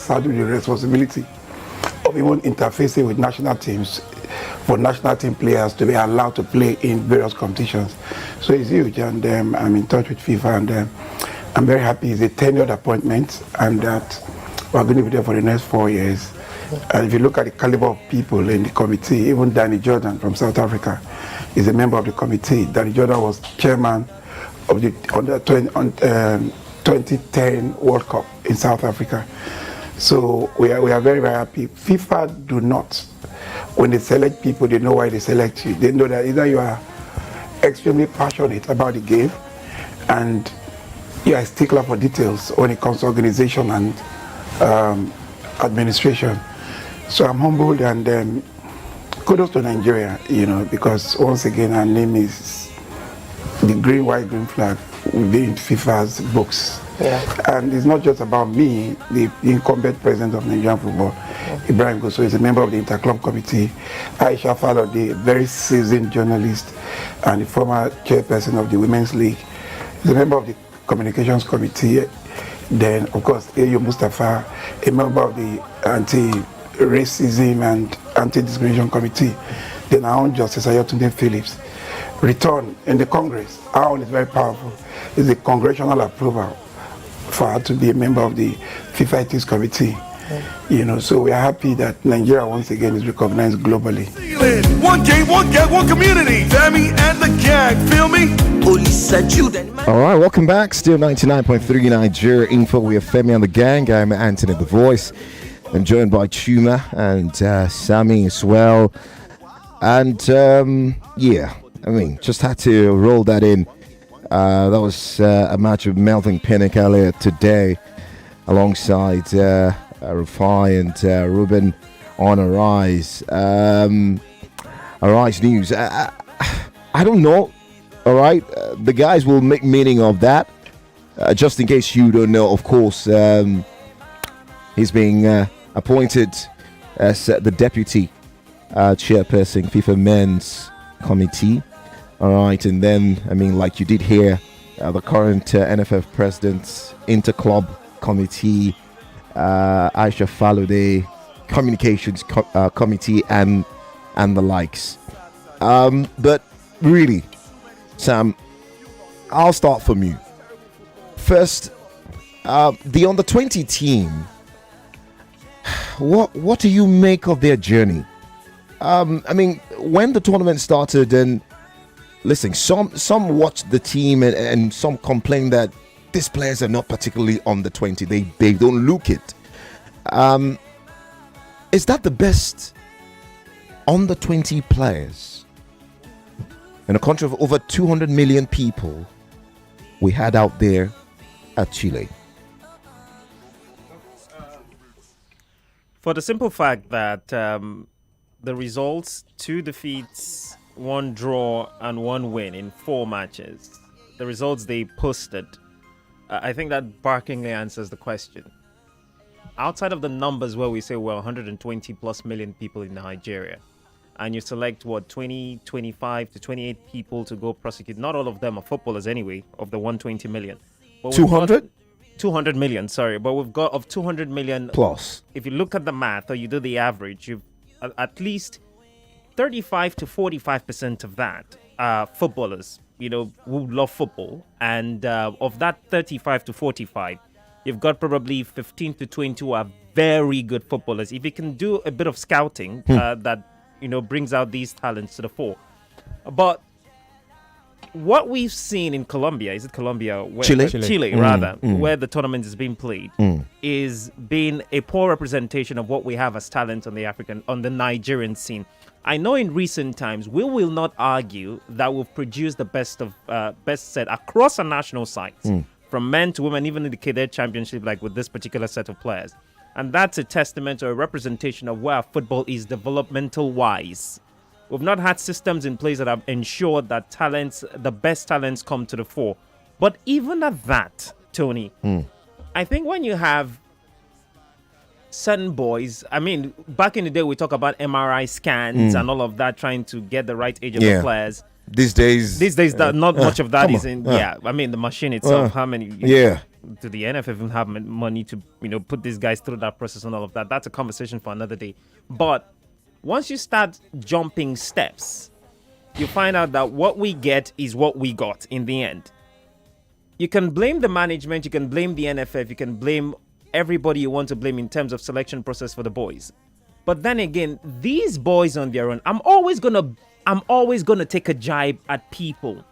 saddled with the responsibility of even interfacing with national teams for national team players to be allowed to play in various competitions. So it's huge, and I'm in touch with FIFA, and I'm very happy. It's a tenured appointment, and that we're going to be there for the next 4 years. And if you look at the caliber of people in the committee, even Danny Jordan from South Africa is a member of the committee. Danny Jordan was chairman of the 2010 World Cup in South Africa. So we are very, very happy. FIFA do not, when they select people, they know why they select you. They know that either you are extremely passionate about the game and you are a stickler for details when it comes to organization and administration. So I'm humbled, and kudos to Nigeria, because once again our name is the green, white, green flag within FIFA's books. Yeah. And it's not just about me, the incumbent president of Nigerian football, Ibrahim Goso, is a member of the Interclub Committee. Aisha Fallo, the very seasoned journalist and the former chairperson of the Women's League, is a member of the Communications Committee. Then, of course, Ayo Mustafa, a member of the Anti-Racism and Anti-Discrimination Committee. Then our own Justice Ayotunde Phillips. Return in the Congress, our own is very powerful. It's the congressional approval for her to be a member of the FIFA Ethics Committee. So we are happy that Nigeria once again is recognized globally. One game, one gang, one community. Femi and the gang, feel me? Police said you then. All right, welcome back. Still 99.3 Nigeria Info. We have Femi and the gang. I'm Anthony the Voice. I'm joined by Chuma and Sammy as well. And just had to roll that in. That was a match of Melvin Pinnock earlier today alongside Rufai and Ruben on Arise. Arise News. I don't know. All right. The guys will make meaning of that. Just in case you don't know, of course, he's being appointed as the deputy chairperson, FIFA Men's Committee. All right, and then, like you did hear, the current NFF president's Interclub Committee, Aisha Falode, Communications Committee, and the likes. But really, Sam, I'll start from you. First, the under-20 team, what do you make of their journey? When the tournament started, and listen, some watched the team and some complain that these players are not particularly on the 20. They don't look it. Is that the best on the 20 players in a country of over 200 million people we had out there at Chile? For the simple fact that the results, 2 defeats, 1 draw and 1 win in 4 matches, the results they posted, I think that barkingly answers the question. Outside of the numbers where we say we're 120 plus million people in Nigeria, and you select 20, 25 to 28 people to go prosecute, not all of them are footballers anyway, of the 120 million. 200? 200 million, sorry, but we've got of 200 million plus. If you look at the math or you do the average, you've at least 35 to 45% of that are footballers, who love football. And of that 35 to 45, you've got probably 15 to 20 who are very good footballers. If you can do a bit of scouting, that, brings out these talents to the fore. But what we've seen in Colombia, is it Colombia? Chile, rather, where the tournament is being played, is being a poor representation of what we have as talent on the Nigerian scene. I know in recent times, we will not argue that we've produced the best set across our national sites, from men to women, even in the cadet championship, like with this particular set of players. And that's a testament or a representation of where football is developmental-wise. We've not had systems in place that have ensured that the best talents come to the fore. But even at that, Tony, I think when you have certain boys, back in the day, we talk about MRI scans and all of that, trying to get the right age of the players. These days, not much of that is in. The machine itself. How many? do the NFF even have money to, put these guys through that process and all of that? That's a conversation for another day. But once you start jumping steps, you find out that what we get is what we got in the end. You can blame the management, you can blame the NFF, you can blame everybody you want to blame in terms of selection process for the boys. But then again, these boys on their own, I'm always gonna take a jibe at people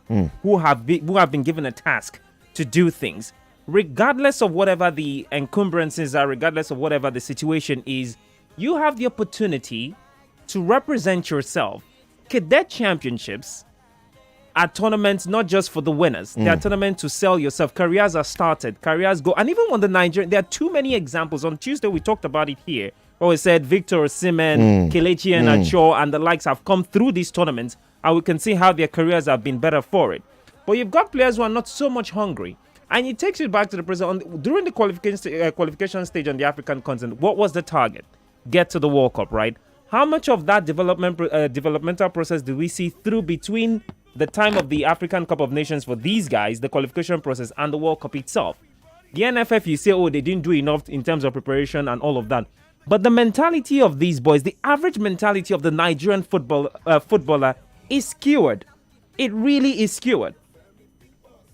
who have been given a task to do things, regardless of whatever the encumbrances are, regardless of whatever the situation is. You have the opportunity to represent yourself. Cadet championships are tournaments not just for the winners. They are tournaments to sell yourself. Careers are started. Careers go. And even on the Nigerian, there are too many examples. On Tuesday, we talked about it here. Where we said Victor Osimhen, Kelechi Iheanacho, and the likes have come through these tournaments. And we can see how their careers have been better for it. But you've got players who are not so much hungry. And it takes you back to the present. During the qualification stage on the African continent, what was the target? Get to the World Cup, right? How much of that developmental process do we see through between the time of the African Cup of Nations for these guys, the qualification process, and the World Cup itself? The NFF, you say, they didn't do enough in terms of preparation and all of that. But the mentality of these boys, the average mentality of the Nigerian footballer is skewed. It really is skewed.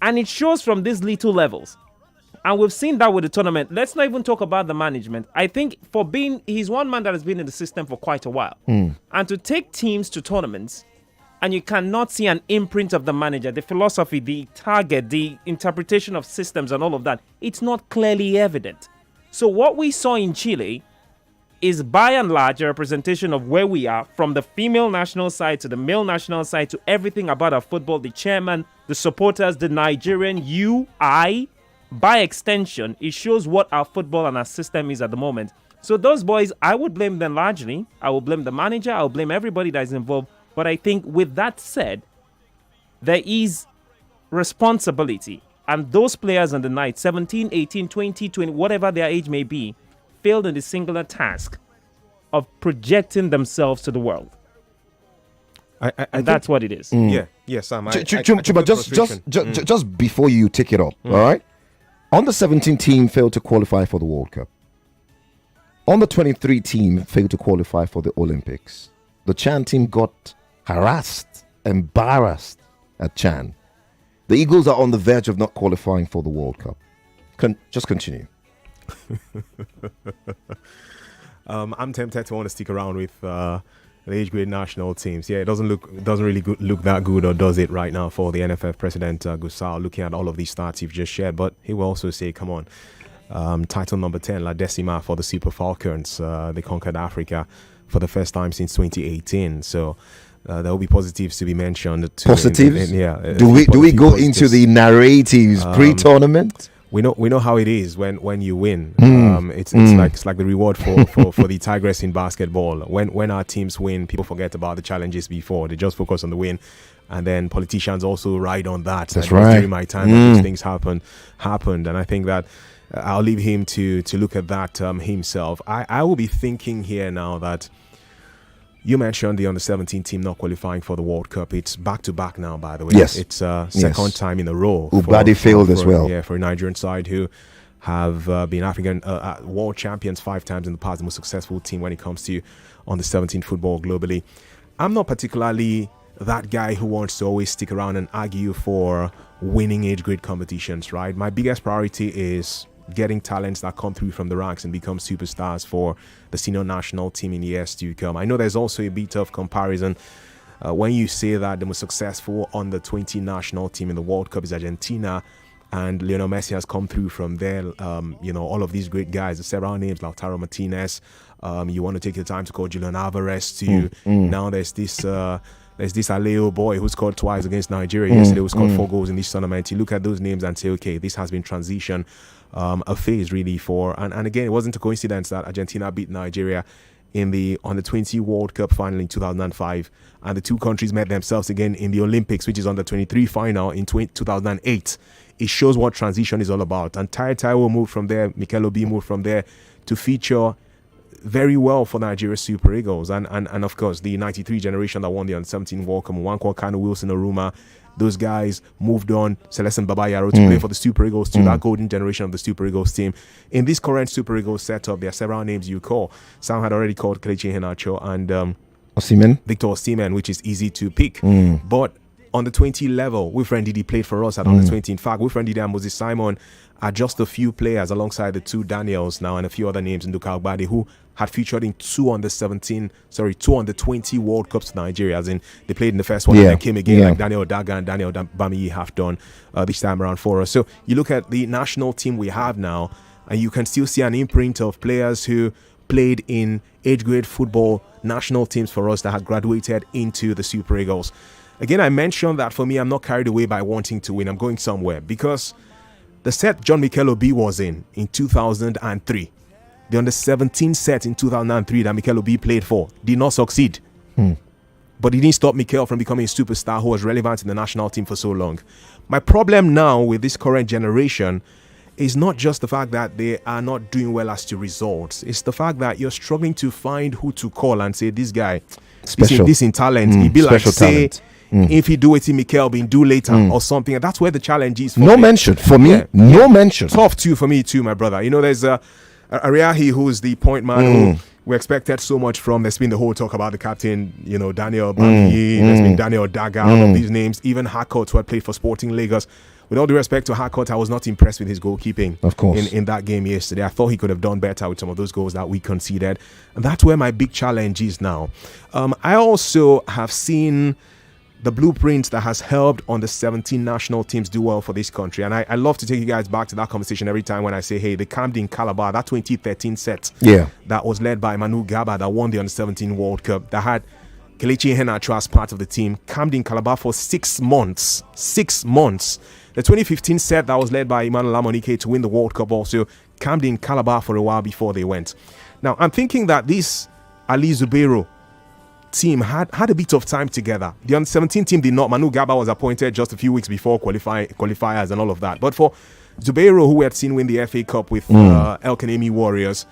And it shows from these little levels. And we've seen that with the tournament. Let's not even talk about the management. I think he's one man that has been in the system for quite a while. And to take teams to tournaments, and you cannot see an imprint of the manager, the philosophy, the target, the interpretation of systems and all of that, it's not clearly evident. So what we saw in Chile is by and large a representation of where we are, from the female national side to the male national side to everything about our football, the chairman, the supporters, the Nigerian, you, I. By extension, it shows what our football and our system is at the moment. So those boys, I would blame them largely. I will blame the manager. I will blame everybody that is involved. But I think with that said, there is responsibility. And those players on the night, 17, 18, 20, 20, whatever their age may be, failed in the singular task of projecting themselves to the world. And that's what it is. Yeah, Sam. Chuba, just before you take it up, all right? Under 17 team failed to qualify for the World Cup. Under 23 team failed to qualify for the Olympics. The Chan team got harassed, embarrassed at Chan. The Eagles are on the verge of not qualifying for the World Cup. Just continue. I'm tempted to want to stick around with the age grade national teams. Yeah, it doesn't really look that good, or does it right now, for the NFF president Gusau, looking at all of these stats you've just shared. But he will also say, come on, title number 10, La Decima for the Super Falcons. They conquered Africa for the first time since 2018. So there will be positives to be mentioned. Positives? Do we go positives into the narratives pre-tournament? We know how it is when you win. It's like the reward for the Tigress in basketball. When our teams win, people forget about the challenges before. They just focus on the win, and then politicians also ride on that. That's right. During my time, that these things happened, and I think that I'll leave him to look at that himself. I will be thinking here now that you mentioned the under-17 team not qualifying for the World Cup. It's back-to-back now, by the way. Yes. It's second time in a row. Ubadi failed as well. Yeah, for a Nigerian side who have been African world champions 5 times in the past, the most successful team when it comes to under-17 football globally. I'm not particularly that guy who wants to always stick around and argue for winning age-grade competitions, right? My biggest priority is getting talents that come through from the ranks and become superstars for the senior national team in years to come. I know there's also a bit of comparison when you say that the most successful under 20 national team in the World Cup is Argentina, and Lionel Messi has come through from there. All of these great guys, the several names, Lautaro Martinez. You want to take your time to call Julian Alvarez too. Now there's this Aleo boy who scored twice against Nigeria yesterday, who scored 4 goals in this tournament. You look at those names and say, okay, this has been transition, a phase really for, and again, it wasn't a coincidence that Argentina beat Nigeria in the under 20 World Cup final in 2005, and the two countries met themselves again in the Olympics, which is under 23 final in 2008. It shows what transition is all about. And Tai moved from there, Mikel Obi moved from there to feature very well for Nigeria Super Eagles. And of course, the 93 generation that won the Under-17 World Cup, Nwankwo Kanu, Wilson Oruma, those guys moved on, Celestin Babayaro, to play for the Super Eagles, to that golden generation of the Super Eagles team. In this current Super Eagles setup, there are several names you call. Sam had already called Kelechi Iheanacho and Osimhen. Victor Osimhen, which is easy to pick. But on the 20 level, Wilfred Ndidi played for us at under 20. In fact, Wilfred Ndidi and Moses Simon are just a few players alongside the two Daniels now and a few other names in Nduka Agbade who had featured in two under 20 World Cups for Nigeria. As in, they played in the first one and then came again, like Daniel Daga and Daniel Bamiyi have done this time around for us. So you look at the national team we have now, and you can still see an imprint of players who played in age grade football national teams for us that had graduated into the Super Eagles. Again, I mentioned that for me, I'm not carried away by wanting to win. I'm going somewhere because the set John Mikel Obi was in 2003, the under-17 set in 2003 that Mikel Obi played for, did not succeed. But it didn't stop Mikel from becoming a superstar who was relevant in the national team for so long. My problem now with this current generation is not just the fact that they are not doing well as to results. It's the fact that you're struggling to find who to call and say, this guy, this in talent. He'd be like, say, if he do it in Mikel, been do later or something. And that's where the challenge is for No me. mention. For me, no mention. Tough too for me too, my brother. You know, there's Ariahi, who's the point man who we expected so much from. There's been the whole talk about the captain, you know, Daniel Bamiyi. There's been Daniel Daga, all of these names. Even Harcourt, who had played for Sporting Lagos. With all due respect to Harcourt, I was not impressed with his goalkeeping. Of course. In that game yesterday. I thought he could have done better with some of those goals that we conceded. And that's where my big challenge is now. I also have seen the blueprint that has helped on the 17 national teams do well for this country. And I love to take you guys back to that conversation every time when I say, hey, the Camden Calabar, that 2013 set that was led by Manu Gaba that won the Under-17 World Cup, that had Kelechi Iheanacho as part of the team. Camden Calabar for 6 months. 6 months. The 2015 set that was led by Emmanuel Lamonike to win the World Cup also. Camden Calabar for a while before they went. Now, I'm thinking that this Ali Zubero team had a bit of time together. The Under-17 team did not. Manu Gaba was appointed just a few weeks before qualifiers and all of that. But for Zubero, who we had seen win the FA Cup with El Kanemi Warriors,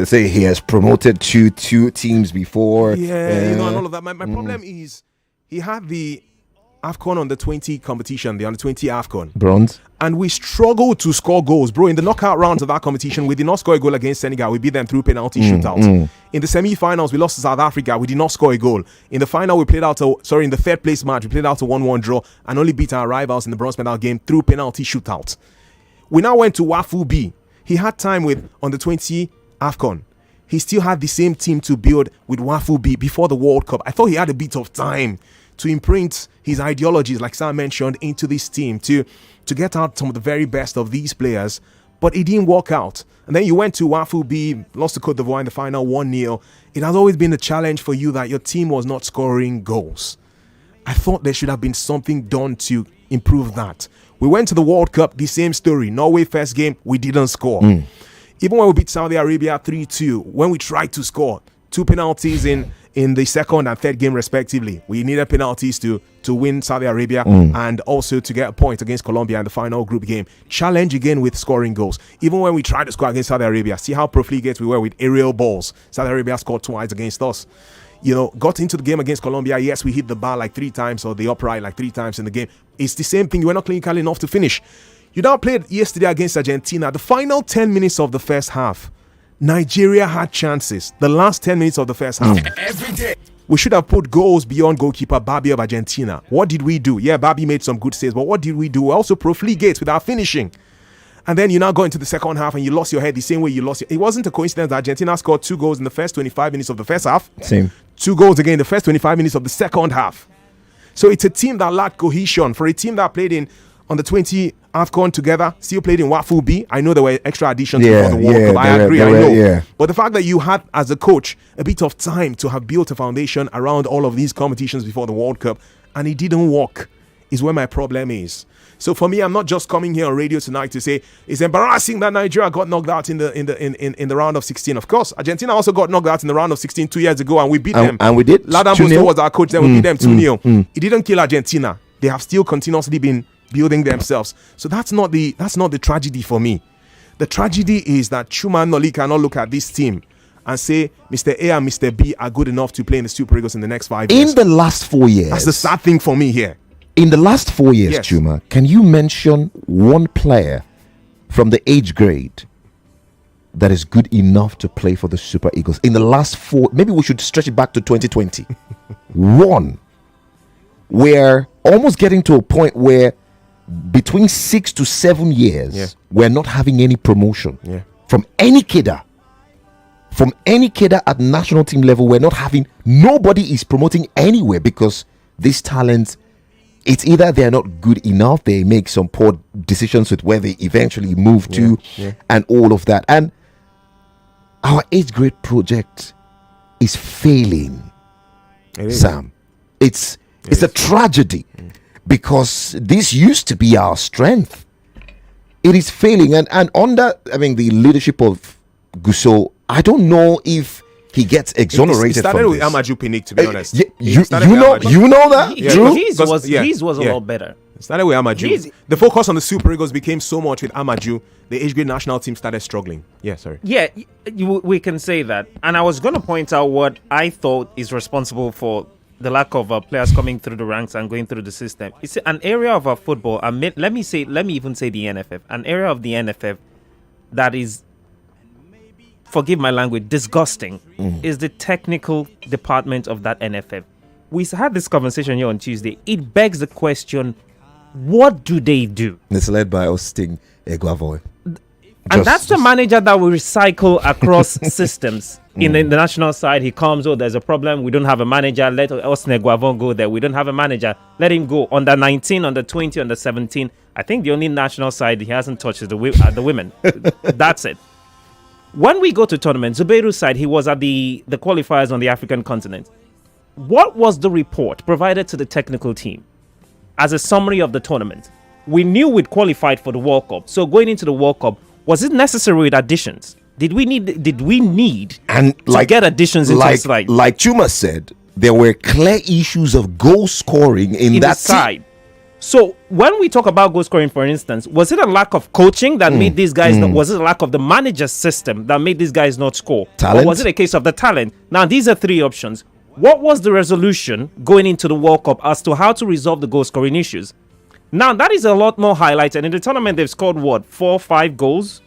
say he has promoted two teams before. you know, and all of that. My problem is he had the AFCON under 20 competition, the under 20 AFCON. Bronze. And we struggled to score goals, bro. In the knockout rounds of that competition, we did not score a goal against Senegal. We beat them through penalty shootout. In the semi-finals, we lost to South Africa. We did not score a goal. In the final, in the third place match, we played out a 1-1 draw and only beat our rivals in the bronze medal game through penalty shootout. We now went to Wafu B. He had time with under 20 AFCON. He still had the same team to build with Wafu B before the World Cup. I thought he had a bit of time to imprint his ideologies, like Sam mentioned, into this team to get out some of the very best of these players, but it didn't work out. And then you went to Wafu B, lost to Cote d'Ivoire in the final 1-0. It has always been a challenge for you that your team was not scoring goals. I thought there should have been something done to improve that. We went to the World Cup, the same story. Norway first game, we didn't score. Even when we beat Saudi Arabia 3-2, when we tried to score, 2 penalties in the second and third game respectively. We needed penalties to win Saudi Arabia and also to get a point against Colombia in the final group game. Challenge again with scoring goals. Even when we tried to score against Saudi Arabia, see how profligate we were with aerial balls. Saudi Arabia scored twice against us. You know, got into the game against Colombia. Yes, we hit the bar like 3 times or the upright like 3 times in the game. It's the same thing. You were not clinical enough to finish. You now played yesterday against Argentina. The final 10 minutes of the first half, Nigeria had chances. The last 10 minutes of the first half. Every day. We should have put goals beyond goalkeeper Babi of Argentina. What did we do? Yeah, Babi made some good saves, but what did we do? We also profligate with our finishing. And then you now go into the second half and you lost your head the same way you lost it. It wasn't a coincidence that Argentina scored 2 goals in the first 25 minutes of the first half. Same. 2 goals again in the first 25 minutes of the second half. So it's a team that lacked cohesion. For a team that played in on the 20 AFCON together, still played in Wafu B. I know there were extra additions before the World Cup. I agree, I know. But the fact that you had, as a coach, a bit of time to have built a foundation around all of these competitions before the World Cup, and it didn't work, is where my problem is. So for me, I'm not just coming here on radio tonight to say it's embarrassing that Nigeria got knocked out in the round of 16. Of course, Argentina also got knocked out in the round of 16 2 years ago, and we beat them. And we did. Ladan Bosto was our coach. Then we beat them 2-0. It didn't kill Argentina. They have still continuously been building themselves. So that's not the tragedy for me. The tragedy is that Chuma Noli cannot look at this team and say Mr. A and Mr. B are good enough to play in the Super Eagles in the next 5 years. In the last 4 years. That's the sad thing for me here. In the last 4 years, Yes. Chuma, can you mention one player from the age grade that is good enough to play for the Super Eagles? In the last 4, maybe we should stretch it back to 2020. One. We're almost getting to a point where between 6 to 7 years, Yeah. we're not having any promotion Yeah. from any kidder. From any kidder at national team level, we're not having, nobody is promoting anywhere because these talents, it's either they're not good enough, they make some poor decisions with where they eventually move to, and all of that. And our 8th grade project is failing, It is. Sam. It's a tragedy because this used to be our strength. It is failing, and under the leadership of Gusso, I don't know if he gets exonerated. It started from with this. Amaju Pinnick, to be honest. You It started with Amaju. know that, His Drew? was a lot better. It started with Amaju. He's- The focus on the Super Eagles became so much with Amaju. The age grade national team started struggling. Yeah, sorry. Yeah, we can say that. And I was going to point out what I thought is responsible for the lack of players coming through the ranks and going through the system. It's an area of our football. Let me even say the NFF. An area of the NFF that is, forgive my language, disgusting, is the technical department of that NFF. We had this conversation here on Tuesday. It begs the question, what do they do? It's led by Austin Eguavoy. And that's the manager that we recycle across systems. In the national side, he comes, there's a problem. We don't have a manager. Let Osne Guavon go there. We don't have a manager. Let him go. Under 19, under 20, under 17. I think the only national side he hasn't touched is the women. That's it. When we go to tournaments, Zubeiru's side, he was at the qualifiers on the African continent. What was the report provided to the technical team as a summary of the tournament? We knew we'd qualified for the World Cup. So going into the World Cup, was it necessary with additions? Did we need And to get additions into the side? Like Chuma said, there were clear issues of goal scoring in In that the side. So when we talk about goal scoring, for instance, was it a lack of coaching that made these guys was it a lack of the manager's system that made these guys not score? Talent? Or was it a case of the talent? Now these are 3 options. What was the resolution going into the World Cup as to how to resolve the goal scoring issues? Now that is a lot more highlighted. In the tournament, they've scored 4-5 goals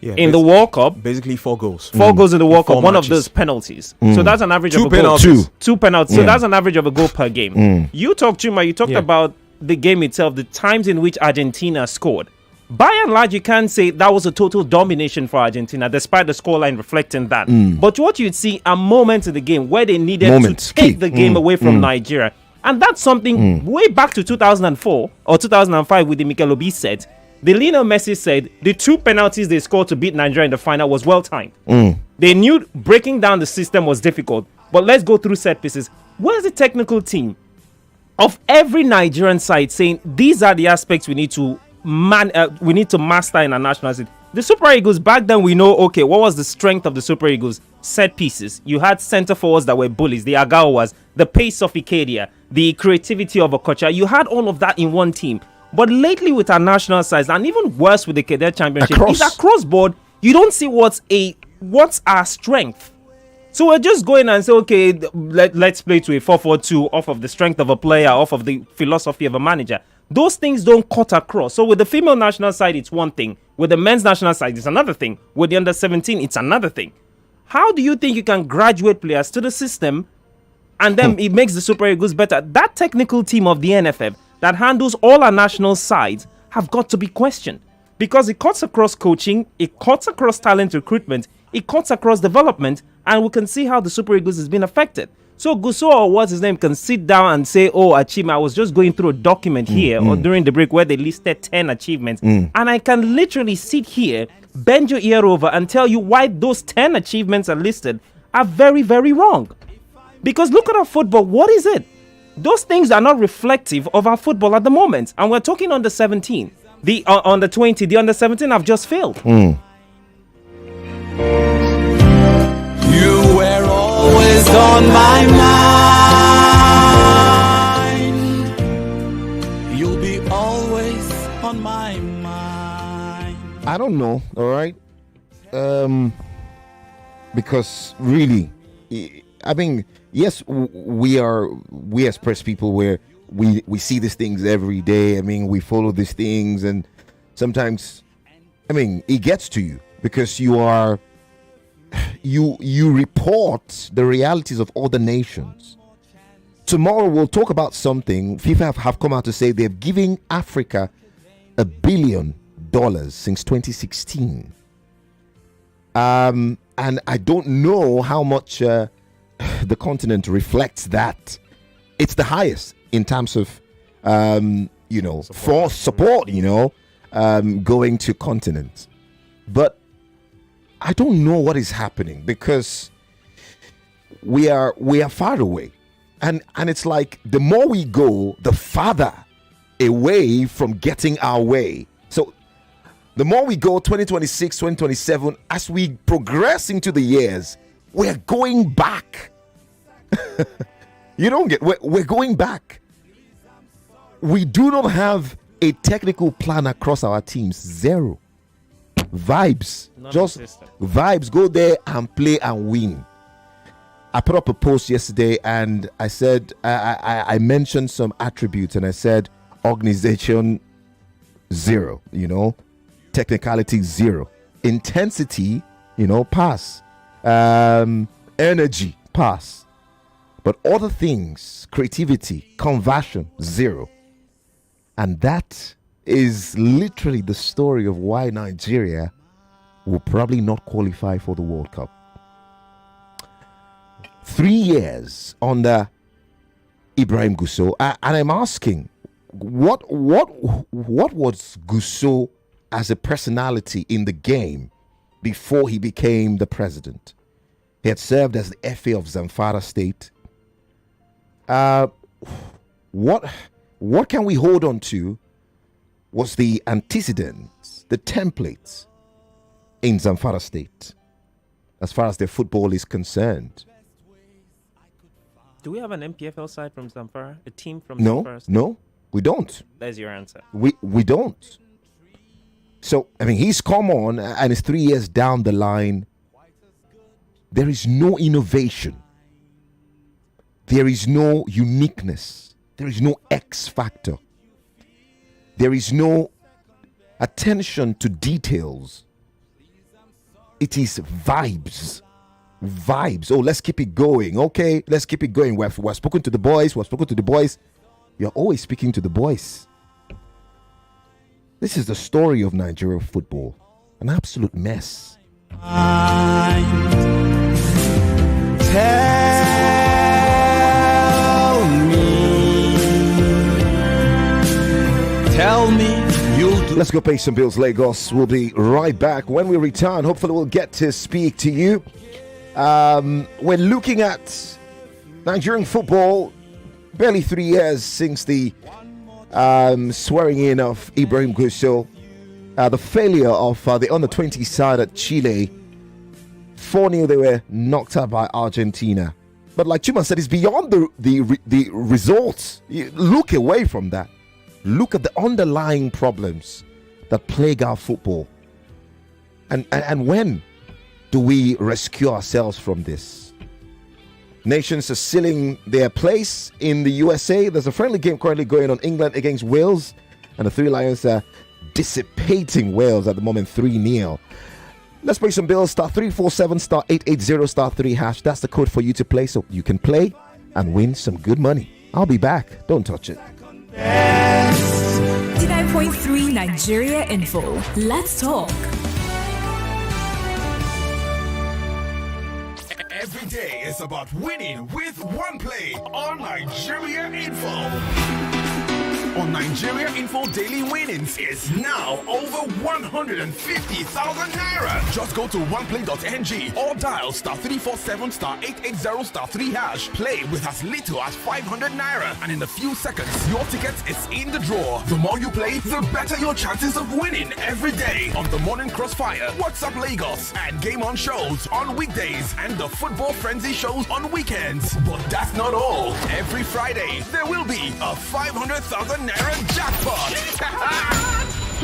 Yeah, in the World Cup. basically 4 goals. 4 goals in the World Four Cup. One of matches. those penalties. So that's an average 2 of a goal. penalties. Two penalties. So that's an average of a goal per game. You talked, Chuma, you talked Yeah. about the game itself, the times in which Argentina scored. By and large, you can't say that was a total domination for Argentina, despite the scoreline reflecting that. But what you'd see are moments in the game where they needed Moments. to take Key. the game away from Nigeria. And that's something way back to 2004 or 2005 with the Mikel Obi set. The Lionel Messi said the 2 penalties they scored to beat Nigeria in the final was well timed. They knew breaking down the system was difficult. But let's go through set pieces. Where's the technical team of every Nigerian side saying these are the aspects we need to master in our national side? The Super Eagles, back then we know, okay, what was the strength of the Super Eagles? Set pieces. You had center forwards that were bullies, the Agawas, the pace of Ikedia, the creativity of Okocha. You had all of that in one team. But lately with our national sides, and even worse with the Cadet Championship, is across board, you don't see what's our strength. So we're just going and say, okay, let's play to a 4-4-2 off of the strength of a player, off of the philosophy of a manager. Those things don't cut across. So with the female national side, it's one thing. With the men's national side, it's another thing. With the under-17, it's another thing. How do you think you can graduate players to the system and then it makes the Super Eagles better? That technical team of the NFF that handles all our national sides have got to be questioned because it cuts across coaching, it cuts across talent recruitment, it cuts across development, and we can see how the Super Eagles has been affected. So Gusso, or what's his name, can sit down and say, oh, achievement, I was just going through a document here or during the break where they listed 10 achievements. And I can literally sit here, bend your ear over and tell you why those 10 achievements are listed are very, very wrong. Because look at our football. What is it? Those things are not reflective of our football at the moment. And we're talking under 17. The under 20, the under 17 have just failed. You were always on my mind. You'll be always on my mind. I don't know. All right. because really, I mean, yes, we as press people, where we see these things every day. I mean, we follow these things, and sometimes, I mean, it gets to you because you report the realities of other nations. Tomorrow we'll talk about something. FIFA have come out to say they've given Africa $1 billion since 2016. And I don't know how much the continent reflects that. It's the highest in terms of, for support, going to continents. But I don't know what is happening because we are far away. And it's like the more we go, the farther away from getting our way. So the more we go, 2026, 2027, as we progress into the years, we're going back. We're going back. We do not have a technical plan across our teams. Zero. Vibes. Just vibes. Go there and play and win. I put up a post yesterday and I said, I mentioned some attributes and I said, organization, 0, technicality, 0, intensity, pass, energy, pass, but other things, creativity, conversion, 0. And that is literally the story of why Nigeria will probably not qualify for the World Cup. 3 years under Ibrahim Gusso, and I'm asking, what was Gusso as a personality in the game before he became the president? He had served as the FA of Zamfara State. What can we hold on to was the antecedents, the templates in Zamfara State as far as their football is concerned. Do we have an MPFL side from Zamfara? A team from Zamfara State? No, we don't. There's your answer. We don't. So, I mean, he's come on and it's 3 years down the line. There is no innovation. There is no uniqueness. There is no X factor. There is no attention to details. It is vibes. Vibes. Oh, let's keep it going. Okay, let's keep it going. We've spoken to the boys. You're always speaking to the boys. This is the story of Nigeria football. An absolute mess. Tell me you'll do. Let's go pay some bills, Lagos. We'll be right back. When we return, hopefully we'll get to speak to you. We're looking at Nigerian football. Barely 3 years since the swearing in of Ibrahim Gusso. The failure of the under-20 side at Chile. 4-0, they were knocked out by Argentina. But like Chuma said, it's beyond the results. You look away from that. Look at the underlying problems that plague our football. And when do we rescue ourselves from this? Nations are sealing their place in the USA. There's a friendly game currently going on, England against Wales. And the Three Lions are dissipating Wales at the moment, 3-0. Let's pay some bills. Star 347 star 880 star 3 hash. That's the code for you to play so you can play and win some good money. I'll be back. Don't touch it. 99.3 Nigeria Info. Let's talk. Every day is about winning with one play on Nigeria Info. On Nigeria Info, daily winnings is now over 150,000 naira. Just go to oneplay.ng or dial star 347 star 880 star 3 hash. Play with as little as 500 naira, and in a few seconds, your ticket is in the draw. The more you play, the better your chances of winning every day on the Morning Crossfire, WhatsApp Lagos, and Game On shows on weekdays, and the Football Frenzy shows on weekends. But that's not all. Every Friday, there will be a 500,000 naira jackpot.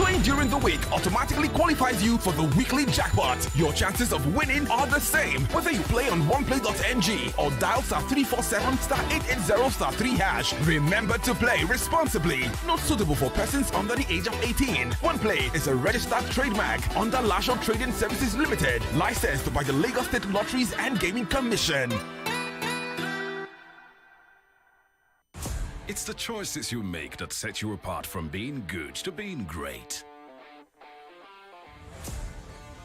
Playing during the week automatically qualifies you for the weekly jackpot. Your chances of winning are the same whether you play on oneplay.ng or dial *347*880*3#. Remember to play responsibly. Not suitable for persons under the age of 18. OnePlay is a registered trademark under Lasho Trading Services Limited, licensed by the Lagos State Lotteries and Gaming Commission. It's the choices you make that set you apart from being good to being great.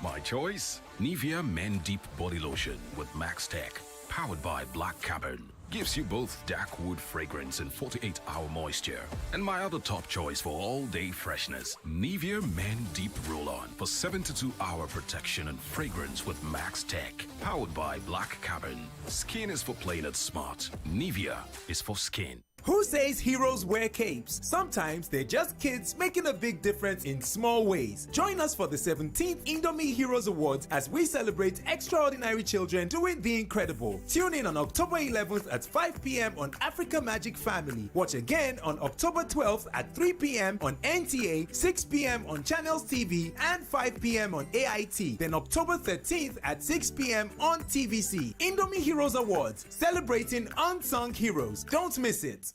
My choice? Nivea Men Deep Body Lotion with Max Tech, powered by Black Carbon. Gives you both dark wood fragrance and 48-hour moisture. And my other top choice for all-day freshness, Nivea Men Deep Roll-On for 72-hour protection and fragrance with Max Tech, powered by Black Carbon. Skin is for playing it smart. Nivea is for skin. Who says heroes wear capes? Sometimes they're just kids making a big difference in small ways. Join us for the 17th Indomie Heroes Awards as we celebrate extraordinary children doing the incredible. Tune in on October 11th at 5 p.m. on Africa Magic Family. Watch again on October 12th at 3 p.m. on NTA, 6 p.m. on Channels TV, and 5 p.m. on AIT. Then October 13th at 6 p.m. on TVC. Indomie Heroes Awards, celebrating unsung heroes. Don't miss it.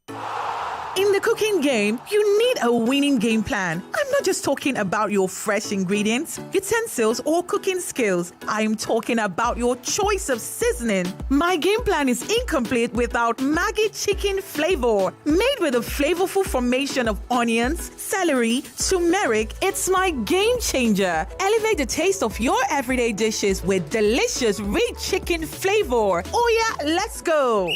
In the cooking game, you need a winning game plan. I'm not just talking about your fresh ingredients, utensils, or cooking skills. I'm talking about your choice of seasoning. My game plan is incomplete without Maggi chicken flavor. Made with a flavorful formation of onions, celery, turmeric, it's my game changer. Elevate the taste of your everyday dishes with delicious, rich chicken flavor. Oh yeah, let's go.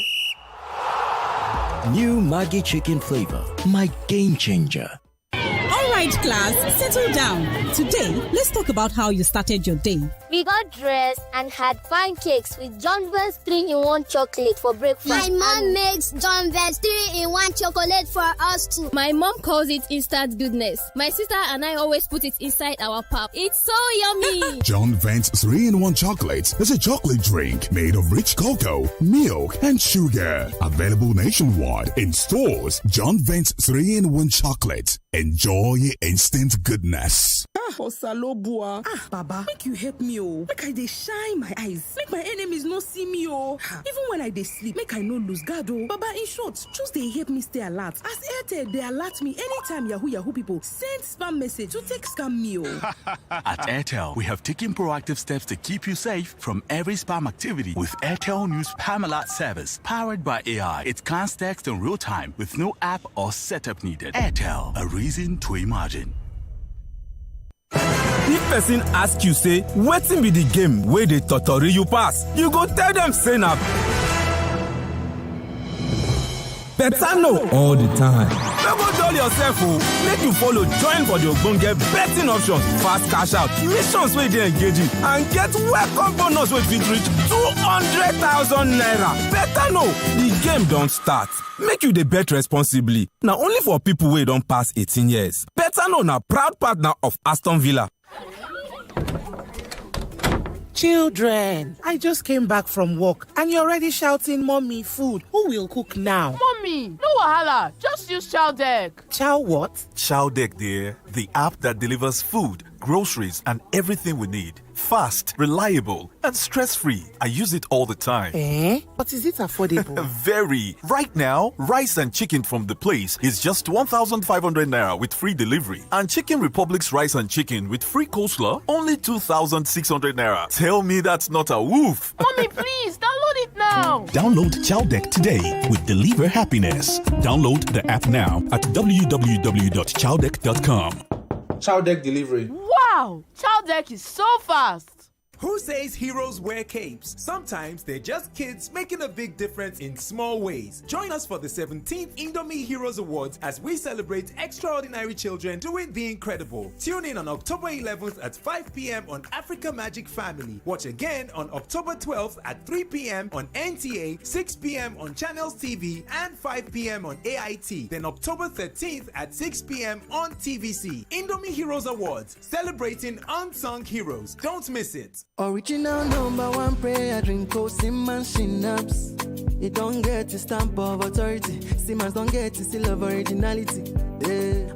New Maggi chicken flavor, my game changer. All right, class, settle down. Today, let's talk about how you started your day. We got dressed and had pancakes with John Vance 3-in-1 chocolate for breakfast. My mom makes John Vance 3-in-1 chocolate for us too. My mom calls it instant goodness. My sister and I always put it inside our pap. It's so yummy. John Vance 3-in-1 chocolate is a chocolate drink made of rich cocoa, milk, and sugar. Available nationwide in stores. John Vance 3-in-1 chocolate. Enjoy instant goodness. Osalobua. Baba, make you help me, oh. Make I dey shine my eyes. Make my enemies no see me, oh. Even when I dey sleep, make I no lose guard, oh. Baba, in short, just dey help me stay alert. As Airtel, they alert me anytime Yahoo people send spam message to take scam me, oh. At Airtel, we have taken proactive steps to keep you safe from every spam activity with Airtel News Spam Alert service, powered by AI. It scans text in real time with no app or setup needed. Airtel, a reason to imagine. If person ask you say wetin be the game wey dey totori you pass, you go tell them say na better know all the time. No go dull yourself o, make you follow join for the ogbonge betting options, fast cash out, missions wey dey engaging and get welcome bonus wey fit reach 200,000 naira. Better know, the game don start. Make you dey bet responsibly. Na only for people wey don pass 18 years. Better know na proud partner of Aston Villa. Children, I just came back from work and you're already shouting, Mommy, food. Who will cook now? Mommy, no wahala. Just use Chow Deck. Chow what? Chow Deck, dear. The app that delivers food, groceries, and everything we need. Fast, reliable, and stress-free. I use it all the time. But is it affordable? Very. Right now, rice and chicken from the place is just 1,500 naira with free delivery. And Chicken Republic's rice and chicken with free coleslaw, only 2,600 naira. Tell me that's not a woof. Mommy, please, download it now. Download Chow Deck today with Deliver Happiness. Download the app now at www.chowdeck.com. Chow Deck delivery. Wow! Chow Deck is so fast. Who says heroes wear capes? Sometimes they're just kids making a big difference in small ways. Join us for the 17th Indomie Heroes Awards as we celebrate extraordinary children doing the incredible. Tune in on October 11th at 5 p.m. on Africa Magic Family. Watch again on October 12th at 3 p.m. on NTA, 6 p.m. on Channels TV, and 5 p.m. on AIT. Then October 13th at 6 p.m. on TVC. Indomie Heroes Awards, celebrating unsung heroes. Don't miss it. Original #1 prayer drink, Siemens Synapse. It don't get a stamp of authority. Siemens don't get a seal of originality.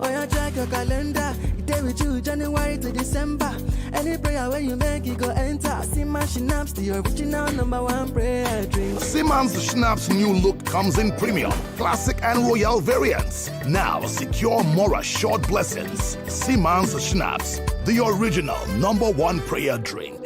Oh, yeah, check your calendar. day with you, January to December. Any prayer where you make, it go enter. Simmons Schnapps, the original #1 prayer drink. Simmons Schnapps new look comes in premium, classic and royal variants. Now secure more assured blessings. Simmons Schnapps, the original #1 prayer drink.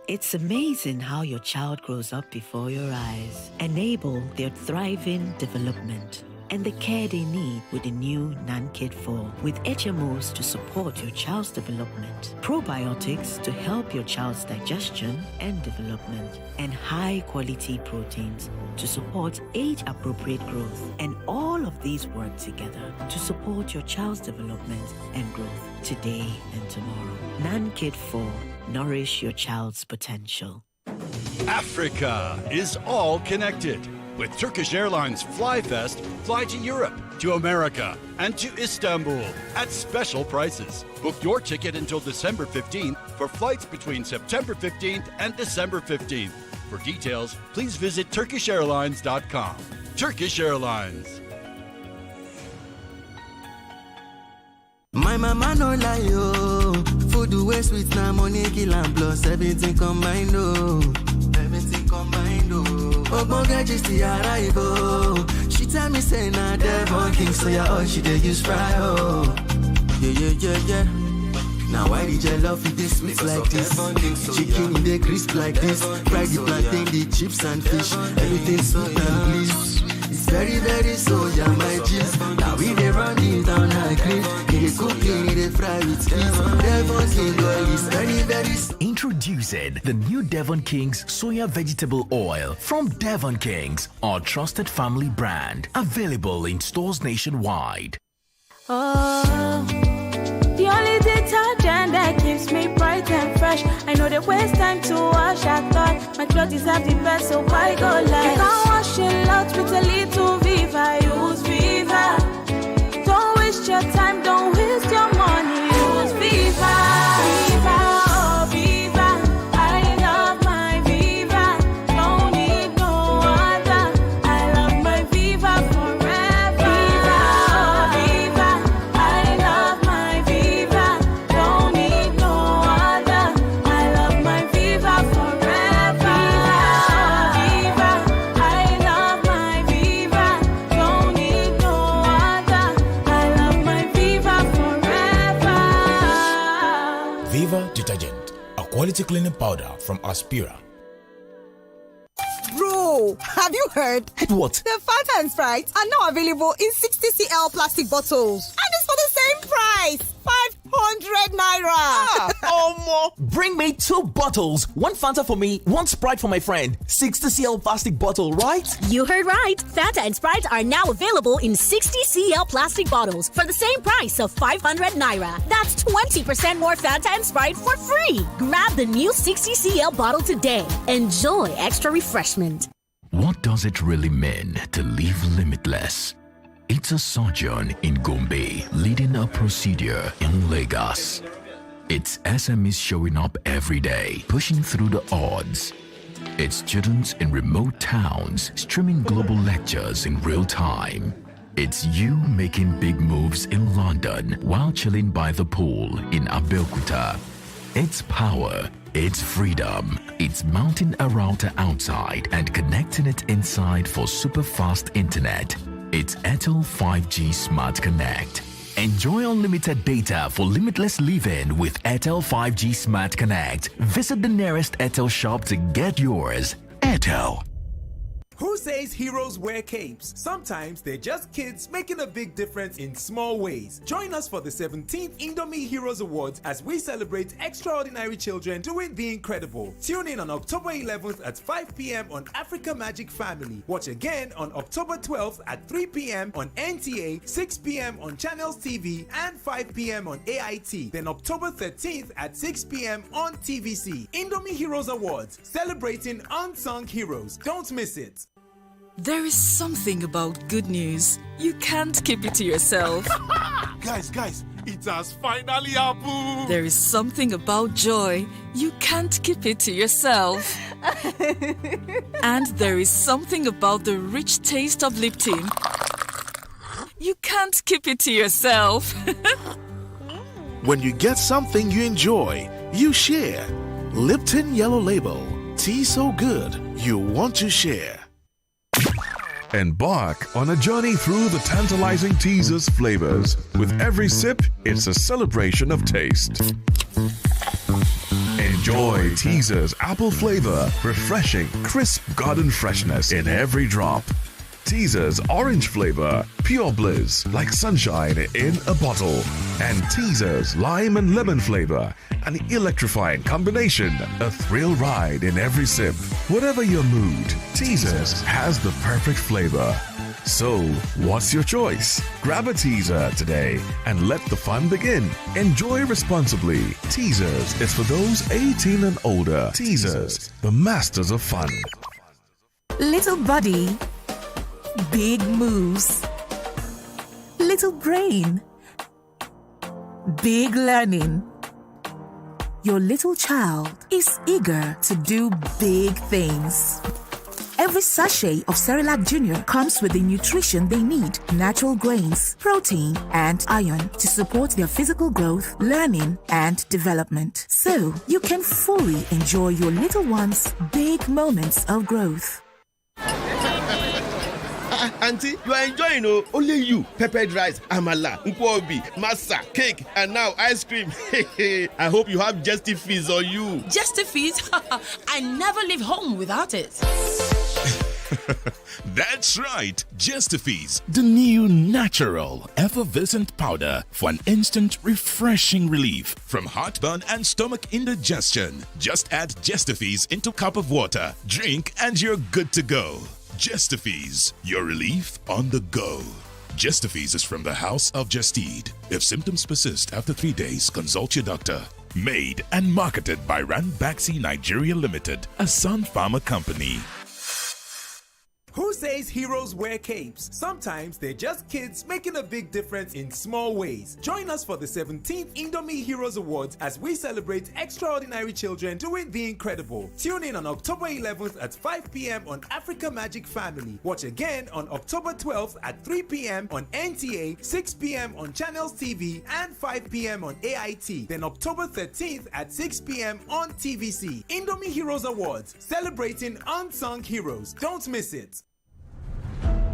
It's amazing how your child grows up before your eyes. Enable their thriving development and the care they need with the new NanKid 4 with HMOs to support your child's development, probiotics to help your child's digestion and development, and high-quality proteins to support age-appropriate growth. And all of these work together to support your child's development and growth today and tomorrow. NanKid 4. Nourish your child's potential. Africa is all connected. With Turkish Airlines FlyFest, fly to Europe, to America, and to Istanbul at special prices. Book your ticket until December 15th for flights between September 15th and December 15th. For details, please visit TurkishAirlines.com. Turkish Airlines. My mama no lie, oh. Food way sweet, na money kill and plus everything combined, oh. Everything combined, oh. Ogbonge just the arrive, oh. She tell me say na Devon King, so yeah, all she dey use fry, oh. Yeah. Now why did you love it this sweet like this? Chicken in the crisp like this. Fry the plantain, the chips and fish. Everything sweet and bliss. It's very, very soya, my cheese. Now we dey run it down like this. Need a cooking, need a fry with cheese. Devon King oil is very, very. Introducing the new Devon King's Soya Vegetable Oil from Devon King's, our trusted family brand. Available in stores nationwide. Oh, the only detergent that keeps me bright and fresh. I know they waste time to wash. I thought my clothes have the best, so why go less? You can't wash a lot with a little Viva. Use Viva. Don't waste your time, don't waste your money. Use Viva. Viva, oh Viva. I love my Viva. Don't need no other. I love my Viva forever. Viva, oh Viva. I love my Viva. Don't need no other. I love my Viva forever. Viva, I love my Viva. Don't need no other. I love my Viva forever. Viva Detergent, a quality cleaning powder from Aspira. Bro, have you heard? What? The Fanta and Sprite are now available in 60cl plastic bottles. And it's for the same price. 500 naira. Omo! Bring me 2 bottles. 1 Fanta for me, 1 Sprite for my friend. 60cl plastic bottle, right? You heard right. Fanta and Sprite are now available in 60cl plastic bottles for the same price of 500 naira. That's 20% more Fanta and Sprite for free. Grab the new 60cl bottle today. Enjoy extra refreshment. What does it really mean to live limitless? It's a sojourn in Gombe leading a procedure in Lagos. It's SMEs showing up every day, pushing through the odds. It's students in remote towns streaming global lectures in real time. It's you making big moves in London while chilling by the pool in Abeokuta. It's power. It's freedom. It's mounting a router outside and connecting it inside for super fast internet. It's Airtel 5G Smart Connect. Enjoy unlimited data for limitless living with Airtel 5G Smart Connect. Visit the nearest Airtel shop to get yours. Airtel. Who says heroes wear capes? Sometimes they're just kids making a big difference in small ways. Join us for the 17th Indomie Heroes Awards as we celebrate extraordinary children doing the incredible. Tune in on October 11th at 5 p.m. on Africa Magic Family. Watch again on October 12th at 3 p.m. on NTA, 6 p.m. on Channels TV, and 5 p.m. on AIT. Then October 13th at 6 p.m. on TVC. Indomie Heroes Awards, celebrating unsung heroes. Don't miss it. There is something about good news. You can't keep it to yourself. Guys, it has finally happened. There is something about joy. You can't keep it to yourself. And there is something about the rich taste of Lipton. You can't keep it to yourself. When you get something you enjoy, you share. Lipton Yellow Label. Tea so good, you want to share. Embark on a journey through the tantalizing teasers flavors. With every sip, it's a celebration of taste. Enjoy teasers apple flavor, refreshing, crisp garden freshness in every drop. Teasers orange flavor, pure bliss, like sunshine in a bottle. And Teasers lime and lemon flavor, an electrifying combination, a thrill ride in every sip. Whatever your mood, Teasers has the perfect flavor. So, what's your choice? Grab a teaser today and let the fun begin. Enjoy responsibly. Teasers is for those 18 and older. Teasers, the masters of fun. Little body, big moves. Little brain, big learning. Your little child is eager to do big things. Every sachet of Cerelac Junior comes with the nutrition they need, natural grains, protein, and iron to support their physical growth, learning, and development. So you can fully enjoy your little one's big moments of growth. Auntie, you are enjoying, oh, only you. Peppered rice, amala, nkwobi, masa, cake, and now ice cream. I hope you have Justifies on you. Justifies? I never leave home without it. That's right, Justifies, the new natural effervescent powder for an instant refreshing relief from heartburn and stomach indigestion. Just add Justifies into a cup of water, drink, and you're good to go. Justifies, your relief on the go. Justifies is from the House of Justede. If symptoms persist after 3 days, consult your doctor. Made and marketed by Ranbaxy Nigeria Limited, a Sun Pharma company. Who says heroes wear capes? Sometimes they're just kids making a big difference in small ways. Join us for the 17th Indomie Heroes Awards as we celebrate extraordinary children doing the incredible. Tune in on October 11th at 5 p.m. on Africa Magic Family. Watch again on October 12th at 3 p.m. on NTA, 6 p.m. on Channels TV, and 5 p.m. on AIT. Then October 13th at 6 p.m. on TVC. Indomie Heroes Awards, celebrating unsung heroes. Don't miss it.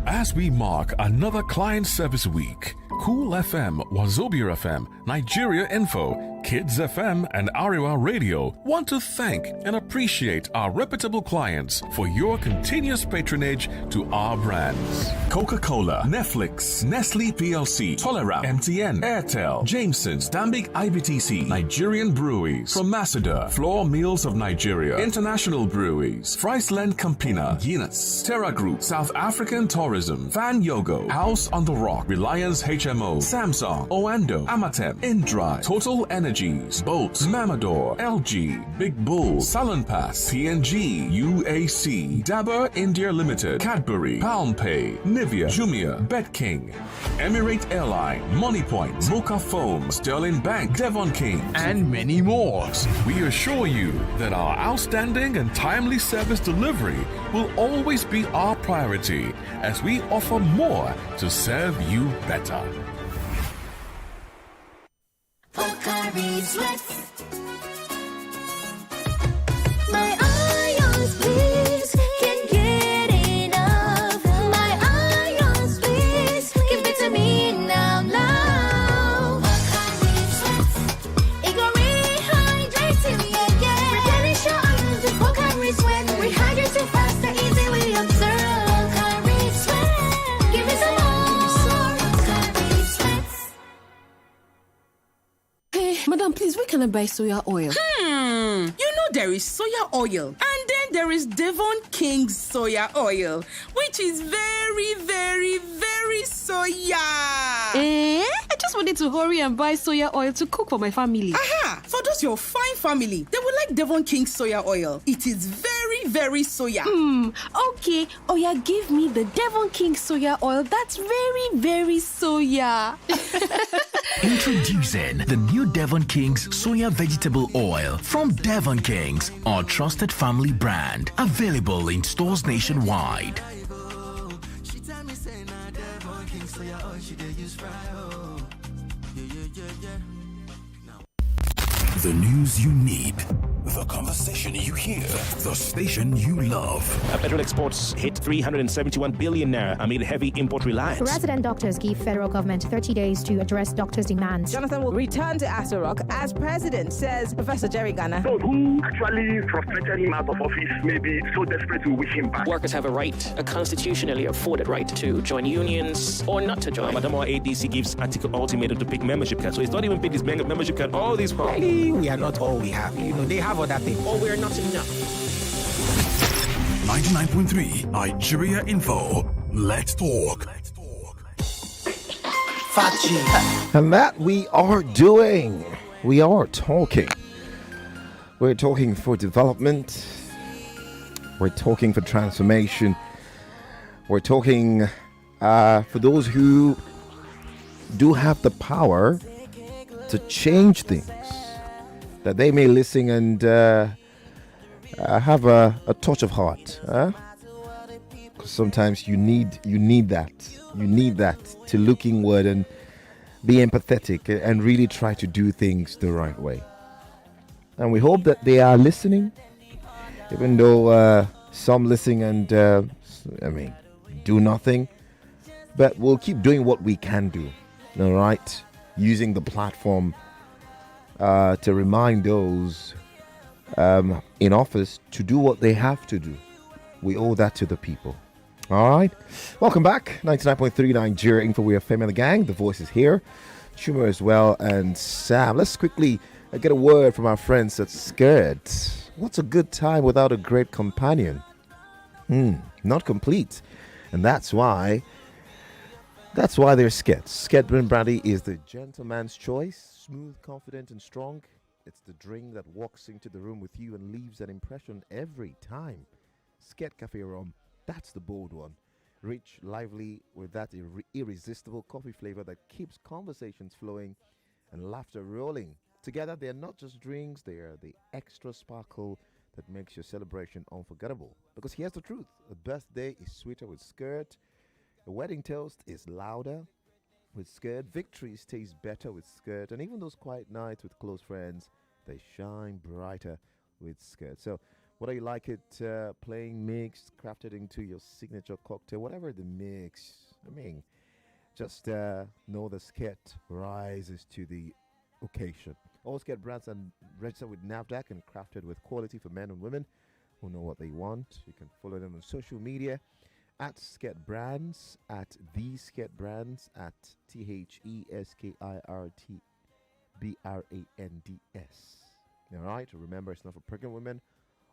As we mark another client service week, Cool FM, Wazobia FM, Nigeria Info, Kids FM, and Ariwa Radio want to thank and appreciate our reputable clients for your continuous patronage to our brands. Coca-Cola, Netflix, Nestle PLC, Tolerap, MTN, Airtel, Jameson's, Dambik IBTC, Nigerian Breweries, from Masada, Floor Mills of Nigeria, International Breweries, Friesland Campina, Guinness, Terra Group, South African Tourism, Fan Yogo, House on the Rock, Reliance HMO, Samsung, Oando, Amatem, Indri, Total Energies, Bolt, Mamador, LG, Big Bull, Salonpass, PNG, UAC, Dabur India Limited, Cadbury, PalmPay, Nivea, Jumia, BetKing, Emirate Airline, MoneyPoint, Mocha Foam, Sterling Bank, Devon King, and many more. We assure you that our outstanding and timely service delivery will always be our priority as we offer more to serve you better. Pocari Sweat. My ions, please, can't get enough. My ions, please, give it to me now. Pocari Sweat. It gon' rehydrate you, yeah. Replenish your ions with Pocari Sweat. Rehydrate you faster, easy we observe. Pocari Sweat. Give it some more. Pocari Sweat. Hey, madam, please, where can I buy soya oil? You know there is soya oil, and then there is Devon King's soya oil, which is very, very, very soya. I just wanted to hurry and buy soya oil to cook for my family. Aha! For those your fine family, they will like Devon King's soya oil. It is very, very soya. Okay. Oh yeah, give me the Devon King soya oil. That's very, very soya. Introducing the new Devon King's Soya Vegetable Oil from Devon King's, our trusted family brand. Available in stores nationwide. She tell me say na Devon King soya oil she dey use fry oh. Yeah. The news you need. The conversation you hear. The station you love. Petrol exports hit 371 billion naira amid heavy import reliance. Resident doctors give federal government 30 days to address doctors' demands. Jonathan will return to Aso Rock as president, says Professor Jerry Ghana. Those who actually frustrated him out of office may be so desperate to wish him back. Workers have a right, a constitutionally afforded right, to join unions or not to join. Madam ADC gives Article ultimatum to pick membership card. So it's not even pick his membership card. All these problems. We are not all we have. They have other things. Or we are not enough. 99.3 Nigeria Info. Let's talk. And that we are doing. We are talking. We're talking for development. We're talking for transformation. We're talking for those who do have the power to change things, that they may listen and have a touch of heart. Because sometimes you need that. You need that to look inward and be empathetic and really try to do things the right way. And we hope that they are listening, even though some listen and do nothing. But we'll keep doing what we can do. All right, using the platform to remind those in office to do what they have to do. We owe that to the people. All right, welcome back. 99.3 Nigeria Info. We are Femi The Gang. The voice is here. Chuma as well, and Sam. Let's quickly get a word from our friends at Scared. What's a good time without a great companion? Not complete, and that's why they're Scared. Scared Brandy is the gentleman's choice. Smooth, confident, and strong. It's the drink that walks into the room with you and leaves an impression every time. Scared Cafe Rum, that's the bold one. Rich, lively, with that irresistible coffee flavor that keeps conversations flowing and laughter rolling. Together, they're not just drinks, they are the extra sparkle that makes your celebration unforgettable. Because here's the truth: a birthday is sweeter with Scared. A wedding toast is louder with Scared. Victories taste better with Scared. And even those quiet nights with close friends, they shine brighter with Scared. So whether you like it plain, mixed, crafted into your signature cocktail, whatever the mix, just know the Scared rises to the occasion. All Scared brands are registered with NAFDAC and crafted with quality for men and women who know what they want. You can follow them on social media at Scared Brands, at The Scared Brands, at THESKIRTBRANDS. All right, remember, it's not for pregnant women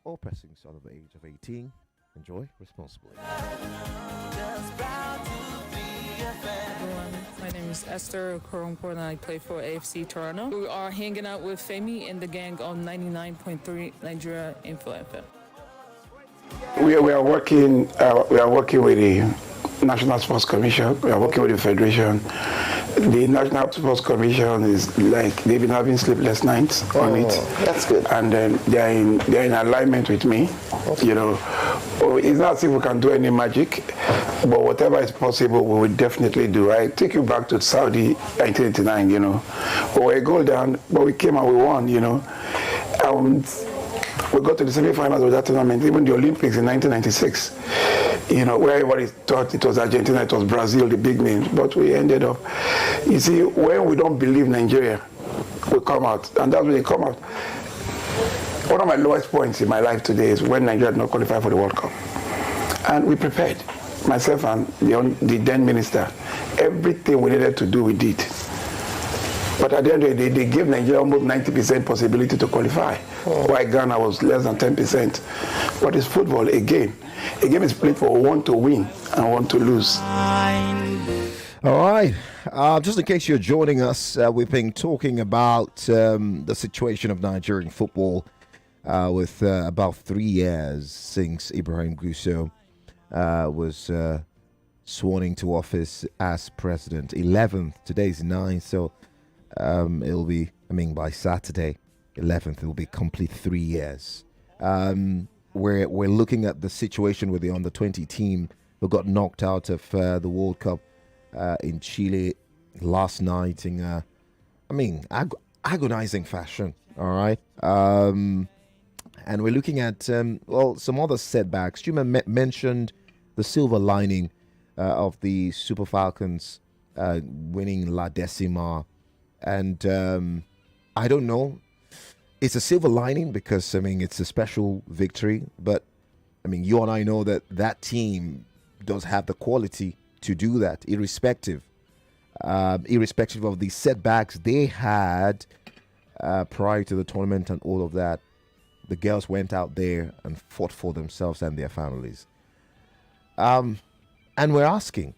or persons under the age of 18. Enjoy responsibly. My name is Esther Okoronkwo and I play for AFC Toronto. We are hanging out with Femi and the gang on 99.3 Nigeria Info FM. We are working with the National Sports Commission. We are working with the Federation. The National Sports Commission is like they've been having sleepless nights on it. That's good. And then they're in alignment with me. It's not as if we can do any magic, but whatever is possible, we will definitely do. I take you back to Saudi 1989. We were goal down, but we came and we won. We got to the semi-finals of that tournament, even the Olympics in 1996. Where everybody thought it was Argentina, it was Brazil, the big names, but we ended up. You see, when we don't believe Nigeria, we come out, and that's when they come out. One of my lowest points in my life today is when Nigeria did not qualify for the World Cup. And we prepared, myself and the then minister, everything we needed to do, we did. But at the end of the day, they gave Nigeria almost 90% possibility to qualify. While Ghana was less than 10%. But it's football, a game. A game is played for one to win and one to lose. All right. Just in case you're joining us, we've been talking about the situation of Nigerian football with about 3 years since Ibrahim Gusso was sworn into office as president. 11th, today's 9th, so it'll be, by Saturday, 11th, it will be complete 3 years. We're looking at the situation with the under-20 team who got knocked out of the World Cup in Chile last night. And agonizing fashion. All right. And we're looking at, some other setbacks. Chuma mentioned the silver lining of the Super Falcons winning La Decima. And I don't know. It's a silver lining because, it's a special victory. But, you and I know that team does have the quality to do that, irrespective of the setbacks they had prior to the tournament and all of that. The girls went out there and fought for themselves and their families. And we're asking,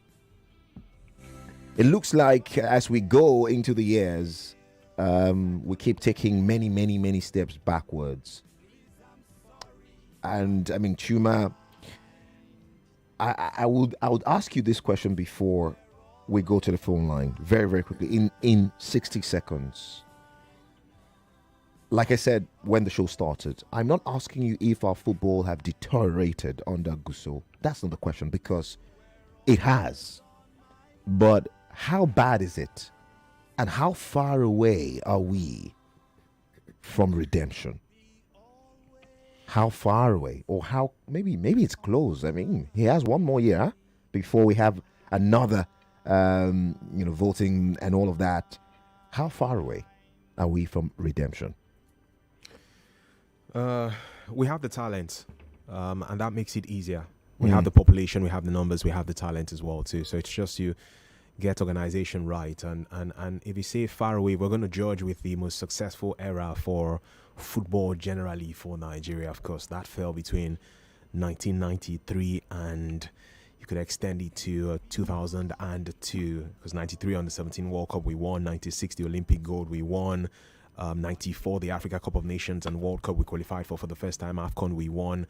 it looks like as we go into the years, we keep taking many, many, many steps backwards. And Chuma, I would ask you this question before we go to the phone line very, very quickly in 60 seconds. Like I said when the show started, I'm not asking you if our football have deteriorated under Gusso. That's not the question, because it has. But how bad is it? And how far away are we from redemption? How far away? Or how, maybe it's close. He has one more year before we have another voting and all of that. How far away are we from redemption? We have the talent, and that makes it easier. We have the population, we have the numbers, we have the talent as well too. So it's just you get organization right. And if you say far away, we're going to judge with the most successful era for football generally for Nigeria. Of course, that fell between 1993 and you could extend it to 2002, because 93 on the 17 World Cup we won, 96 the Olympic gold we won, 94 the Africa Cup of Nations and World Cup we qualified for the first time. AFCON we won.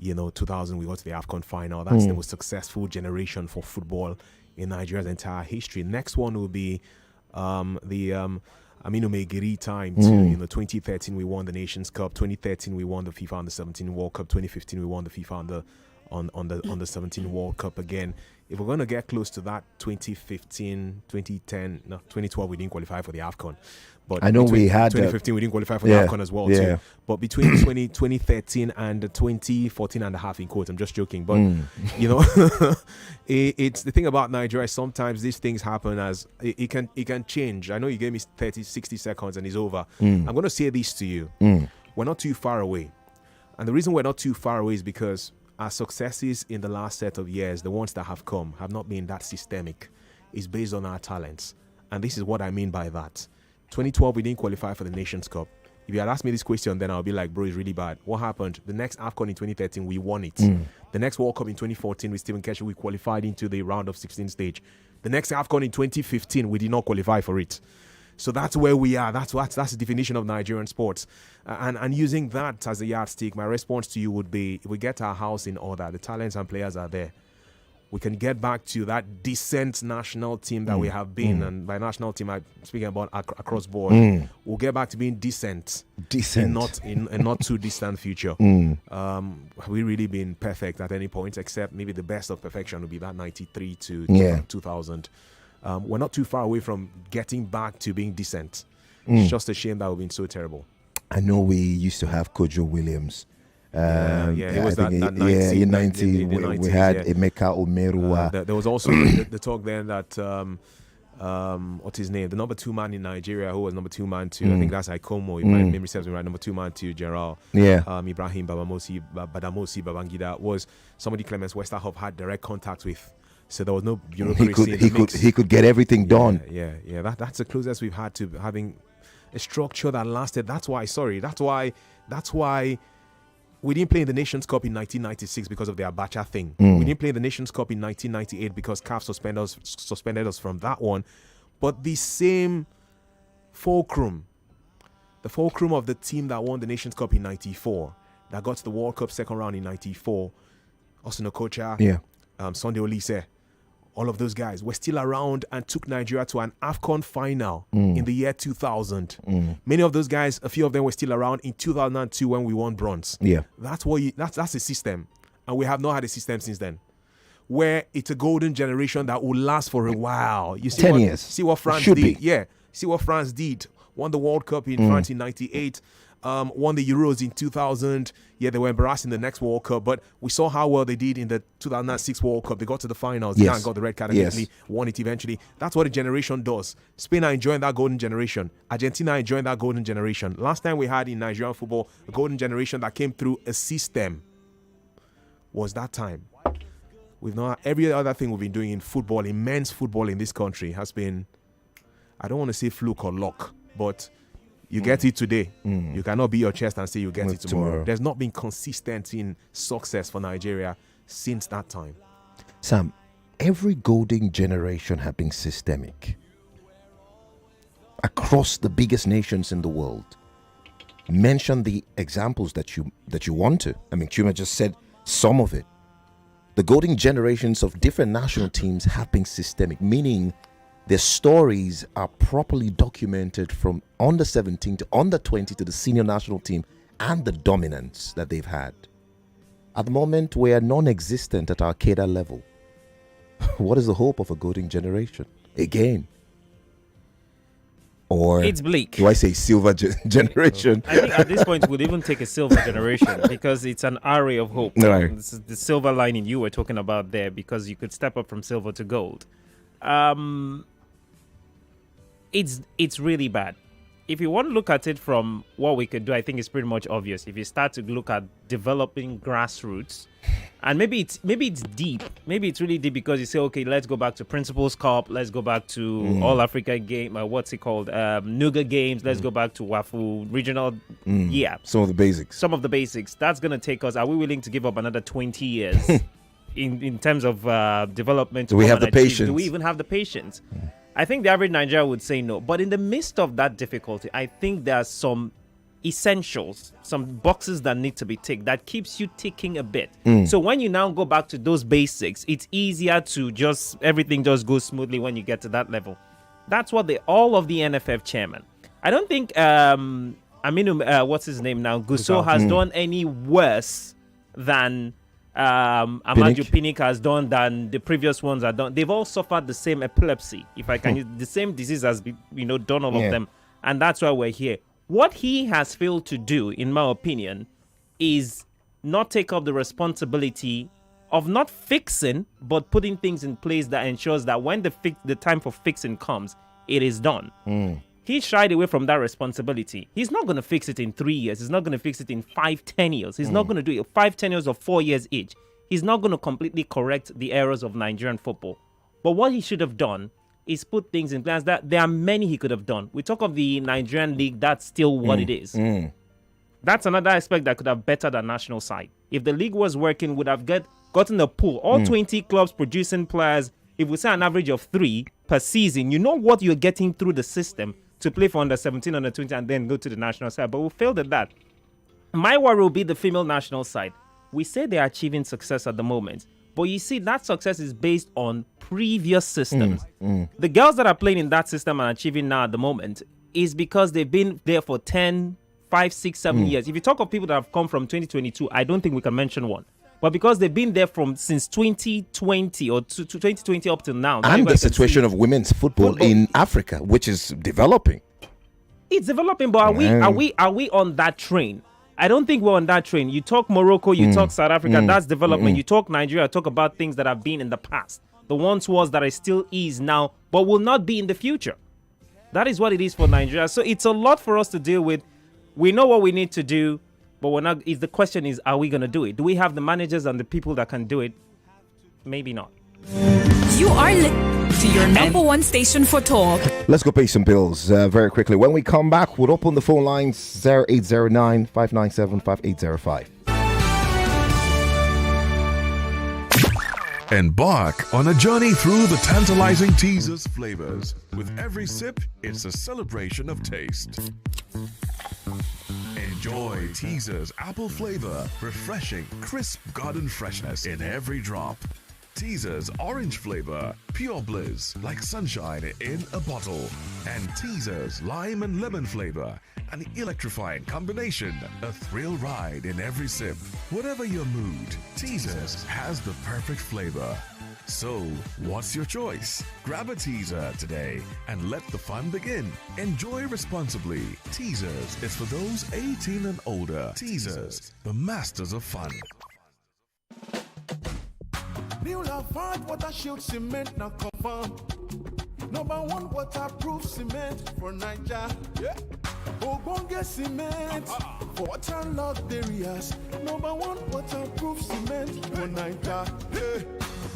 2000 we got to the AFCON final. That's the most successful generation for football in Nigeria's entire history. Next one will be the Aminu Megiri time too. 2013 we won the Nations Cup. 2013 we won the FIFA Under 17 World Cup. 2015 we won the FIFA Under 17 World Cup again. If we're going to get close to that 2015, 2010, no, 2012 we didn't qualify for the AFCON. But I know we had 2015 we didn't qualify for the AFCON as well too. But between 2013 and 2014 and a half in quotes, I'm just joking. But it's the thing about Nigeria. Sometimes these things happen as it can change. I know you gave me 60 seconds and it's over. I'm going to say this to you. We're not too far away. And the reason we're not too far away is because our successes in the last set of years, the ones that have come, have not been that systemic. It's based on our talents. And this is what I mean by that. 2012, we didn't qualify for the Nations Cup. If you had asked me this question, then I'll be like, bro, it's really bad. What happened? The next AFCON in 2013, we won it. The next World Cup in 2014 with Stephen Keshi, we qualified into the round of 16 stage. The next AFCON in 2015, we did not qualify for it. So that's where we are. That's the definition of Nigerian sports. And using that as a yardstick, my response to you would be, if we get our house in order, the talents and players are there, we can get back to that decent national team that we have been. And by national team, I'm speaking about across board. We'll get back to being decent. In not too distant future. Have we really been perfect at any point, except maybe the best of perfection would be that 93 to 2000. We're not too far away from getting back to being decent. It's just a shame that we've been so terrible. I know we used to have Kojo Williams. It was that 90s. In 90, we had Emeka Omeruwa. There was also the talk then that what's his name? The number 2 man in Nigeria, who was number 2 man to I think that's Ikomo. If my memory serves me right, number 2 man to General Ibrahim Badamosi Babangida was somebody Clemens Westerhoff had direct contact with. So there was no bureaucracy in the mix. He could get everything done. Yeah. That's the closest we've had to having a structure that lasted. That's why we didn't play in the Nations Cup in 1996 because of the Abacha thing. We didn't play in the Nations Cup in 1998 because CAF suspended us from that one. But the same fulcrum, the fulcrum of the team that won the Nations Cup in 94, that got to the World Cup second round in 94, Austin Okocha, Sunday Olise, all of those guys were still around and took Nigeria to an AFCON final in the year 2000. Many of those guys, a few of them were still around in 2002 when we won bronze. That's a system. And we have not had a system since then, where it's a golden generation that will last for a while. You see 10 years. See what France did. See what France did won the World Cup in France in 98, won the Euros in 2000. Yeah, they were embarrassed in the next World Cup, but we saw how well they did in the 2006 World Cup. They got to the finals. Yes. Ghana got the red card immediately, won it eventually. That's what a generation does. Spain are enjoying that golden generation. Argentina are enjoying that golden generation. Last time we had in Nigerian football a golden generation that came through a system was that time. We've not every other thing we've been doing in football, in men's football in this country has been, I don't want to say fluke or luck, but you get it today. You cannot beat your chest and say you get it tomorrow. There's not been consistent in success for Nigeria since that time. Sam, every golden generation have been systemic across the biggest nations in the world. Mention the examples that you want to. I mean, Chuma just said some of it. The golden generations of different national teams have been systemic, meaning their stories are properly documented from under 17 to under 20 to the senior national team and the dominance that they've had. At the moment, we are non-existent at our cadre level. What is the hope of a golden generation? Again. Or it's bleak. Do I say silver generation? I think at this point we'll even take a silver generation because it's an array of hope. Right. This is the silver lining you were talking about there, because you could step up from silver to gold. It's really bad. If you want to look at it from what we could do, I think it's pretty much obvious. If you start to look at developing grassroots, and maybe it's deep, maybe it's really deep because you say, okay, let's go back to Principals Cup, let's go back to All Africa game, what's it called, Nuga Games, let's go back to Wafu Regional. Yeah, some of the basics. That's gonna take us. Are we willing to give up another 20 years in terms of development? Do we have the patience? Do we even have the patience? I think the average Nigerian would say no. But in the midst of that difficulty, I think there are some essentials, some boxes that need to be ticked that keeps you ticking a bit. So when you now go back to those basics, it's easier to everything just goes smoothly when you get to that level. That's what all of the NFF chairman. I don't think what's his name now, Gusso has done any worse than Amaju Pinnick has done than the previous ones are done. They've all suffered the same epilepsy, if I can use the same disease has done all of them, and that's why we're here. What he has failed to do, in my opinion, is not take up the responsibility of not fixing, but putting things in place that ensures that when the time for fixing comes, it is done. He shied away from that responsibility. He's not going to fix it in 3 years. He's not going to fix it in 5-10 years. He's not going to do it 5-10 years or 4 years each. He's not going to completely correct the errors of Nigerian football. But what he should have done is put things in place. That there are many he could have done. We talk of the Nigerian league. That's still what it is. That's another aspect that could have bettered the national side. If the league was working, would have gotten a pool. All 20 clubs producing players. If we say an average of 3 per season, you know what you're getting through the system to play for under 17, under 20, and then go to the national side. But we failed at that. My worry will be the female national side. We say they are achieving success at the moment, but you see that success is based on previous systems. The girls that are playing in that system and achieving now at the moment is because they've been there for 10, 5, 6, 7 years. If you talk of people that have come from 2022, I don't think we can mention one. But because they've been there since 2020 or 2020 up till now. And the situation of women's football in Africa, which is developing. It's developing, but are we on that train? I don't think we're on that train. You talk Morocco, you talk South Africa, that's development. You talk Nigeria, talk about things that have been in the past. The ones that are still is now, but will not be in the future. That is what it is for Nigeria. So it's a lot for us to deal with. We know what we need to do. But we're not. The question is, are we going to do it? Do we have the managers and the people that can do it? Maybe not. You are to your number one station for talk. Let's go pay some bills very quickly. When we come back, we'll open the phone lines 0809-597-5805. Embark on a journey through the tantalizing teasers flavors. With every sip, it's a celebration of taste. Enjoy Teaser's apple flavor, refreshing, crisp garden freshness in every drop. Teaser's orange flavor, pure bliss, like sunshine in a bottle. And Teaser's lime and lemon flavor, an electrifying combination, a thrill ride in every sip. Whatever your mood, Teaser's has the perfect flavor. So, what's your choice? Grab a teaser today and let the fun begin. Enjoy responsibly. Teasers is for those 18 and older. Teasers, the masters of fun. New Lafarge water shield cement now confirm. Number one waterproof cement for Niger. Yeah. Ogbonge cement for waterlogged areas. Number one waterproof cement for Niger. Hey.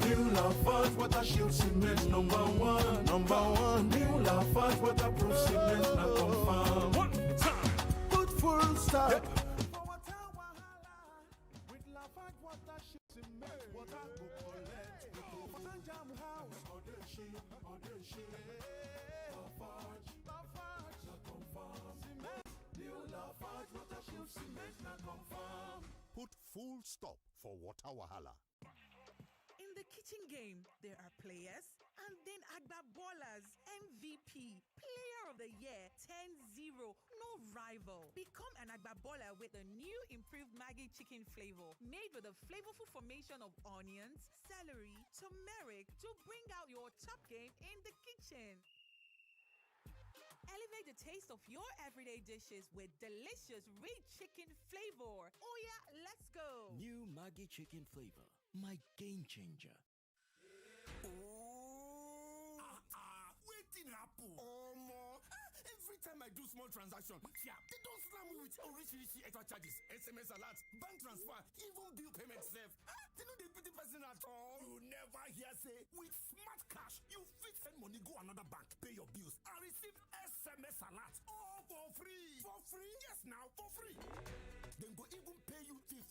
New Lafarge water shield cement number one. New Lafarge waterproof cement now confirm. One time. Put full stop. Yeah. With Lafarge water shield cement, water go collect. Water jam house. Lafarge na confirm. Cement. New Lafarge water shield cement na confirm. Put full stop for water wahala. In the kitchen game, there are players and then Agba Ballers, MVP, Player of the Year, 10-0, no rival. Become an Agba Baller with the new improved Maggi chicken flavor, made with a flavorful formation of onions, celery, turmeric to bring out your top game in the kitchen. Elevate the taste of your everyday dishes with delicious rich chicken flavor. Oh yeah, let's go. New Maggi chicken flavor, my game changer. Waiting happen. Every time I do small transaction, they don't slam me with original extra charges, SMS alerts, bank transfer, even bill payment safe. They know they put the person at all. You never hear say with Smart Cash, you fit send money go another bank, pay your bills, and receive SMS alerts all for free. For free? Yes, now for free. Then go even pay you 15%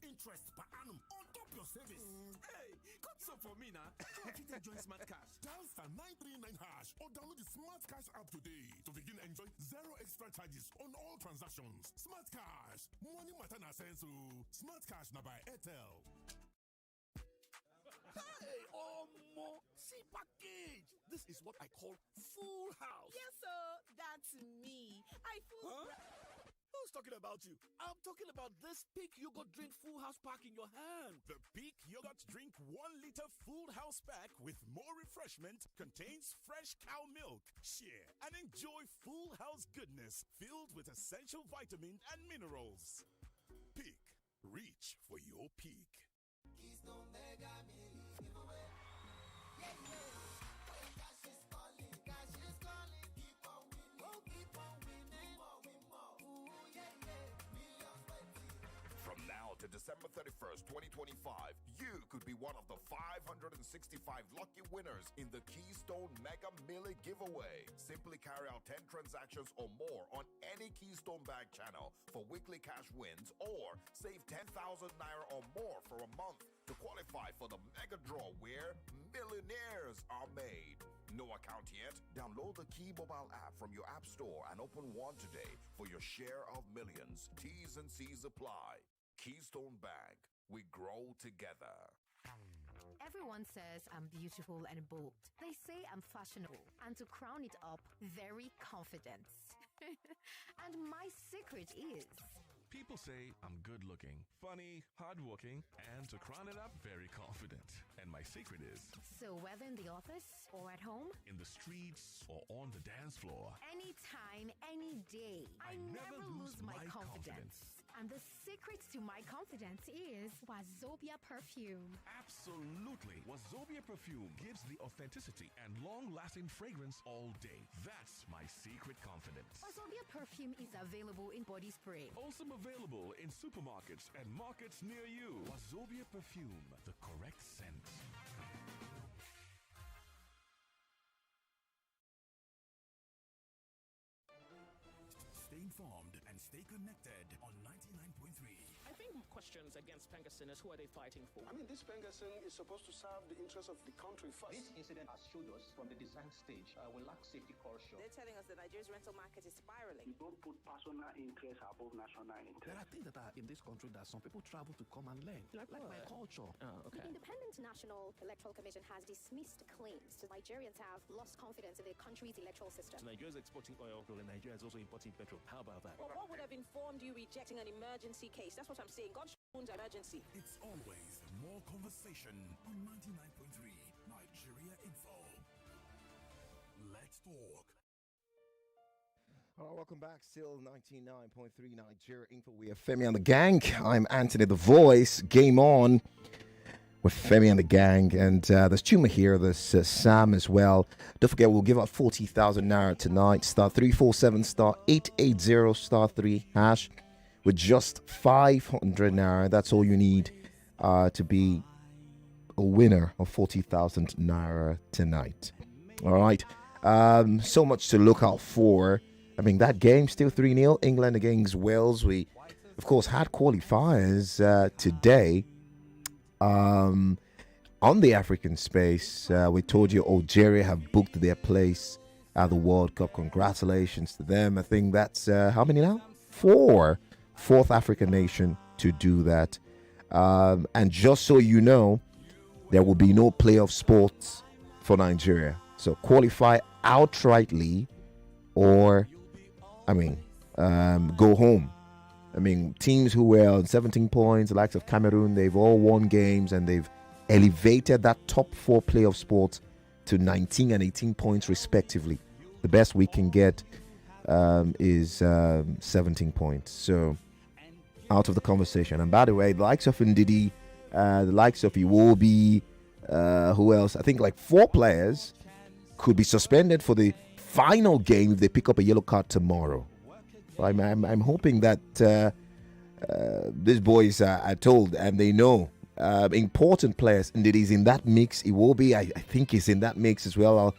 interest per annum on top your service. Hey, cut some for me now. How can you join Smart Cash? Dial *939# or download the Smart Cash app today to begin enjoy zero extra charges on all transactions. Smart Cash, money matter na sense. Smart Cash na by Airtel. Hey, Omo, see package. This is what I call full house. Yes, sir, that's me. Huh? Who's talking about you? I'm talking about this Peak Yogurt Drink Full House pack in your hand. The Peak Yogurt Drink 1 liter Full House pack with more refreshment contains fresh cow milk. Share and enjoy full house goodness filled with essential vitamins and minerals. Peak. Reach for your peak. Keystone Mega Milli giveaway. Yeah. Cash is calling. Keep on winning. Keep on winning. Win more. Ooh, yeah. Millions waiting. From now to December 31st, 2025, you could be one of the 565 lucky winners in the Keystone Mega Milli giveaway. Simply carry out 10 transactions or more on any Keystone Bag channel for weekly cash wins or save 10,000 naira or more for a month to qualify for the mega draw where millionaires are made. No account yet? Download the Key mobile app from your app store and open one today for your share of millions. T's and C's apply. Keystone Bank. We grow together. Everyone says I'm beautiful and bold. They say I'm fashionable. And to crown it up, very confident. And my secret is... People say I'm good looking, funny, hardworking, and to crown it up, very confident. And my secret is... So whether in the office or at home, in the streets or on the dance floor, anytime, any day, I never lose my confidence. And the secret to my confidence is Wazobia perfume. Absolutely. Wazobia perfume gives the authenticity and long-lasting fragrance all day. That's my secret confidence. Wazobia perfume is available in body spray. Also available in supermarkets and markets near you. Wazobia perfume, the correct scent. Stay informed and stay connected on 99.3. I think questions against Pengasyners, who are they fighting for? I mean, this Pengasyn is supposed to serve the interests of the country first. This incident has showed us from the design stage we lack safety culture. They're telling us that Nigeria's rental market is spiraling. You don't put personal interest above national interest. There are things that are in this country that some people travel to come and learn, like my culture. The Independent National Electoral Commission has dismissed claims that Nigerians have lost confidence in the country's electoral system. So Nigeria is exporting oil, and Nigeria is also importing petrol. How about that? Well, what would have informed you rejecting an emergency case? That's what I'm saying. God owns emergency. It's always more conversation on 99.3 Nigeria Info. Let's talk. All right, welcome back. Still 99.3 Nigeria Info. We have Femi and the Gang. I'm Anthony the Voice. Game on with Femi and the Gang. And there's Chuma here. There's Sam as well. Don't forget, we'll give out 40,000 Naira tonight. Star 347 star 880 star 3 hash with just 500 Naira. That's all you need to be a winner of 40,000 Naira tonight. All right. So much to look out for. I mean, that game still 3-0. England against Wales. We, of course, had qualifiers today. On the African space, we told you Algeria have booked their place at the World Cup. Congratulations to them. I think that's, how many now? Fourth African nation to do that. And just so you know, there will be no playoff sports for Nigeria. So qualify outrightly or, go home. I mean, teams who were on 17 points, the likes of Cameroon, they've all won games and they've elevated that top 4 playoff spots to 19 and 18 points respectively. The best we can get is 17 points. So, out of the conversation. And by the way, the likes of Ndidi, the likes of Iwobi, who else? I think like 4 players could be suspended for the final game if they pick up a yellow card tomorrow. So I'm hoping that these boys are told and they know. Important players, indeed, he's in that mix. He will be. I think he's in that mix as well. I'll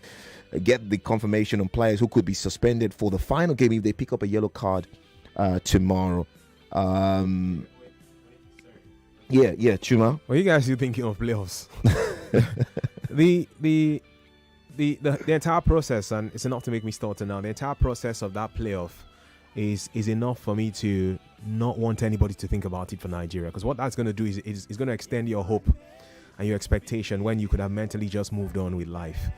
get the confirmation on players who could be suspended for the final game if they pick up a yellow card tomorrow. Chuma. What are you guys still thinking of playoffs? The entire process, and it's enough to make me stutter now. The entire process of that playoff is enough for me to not want anybody to think about it for Nigeria, because what that's going to do is going to extend your hope and your expectation when you could have mentally just moved on with life.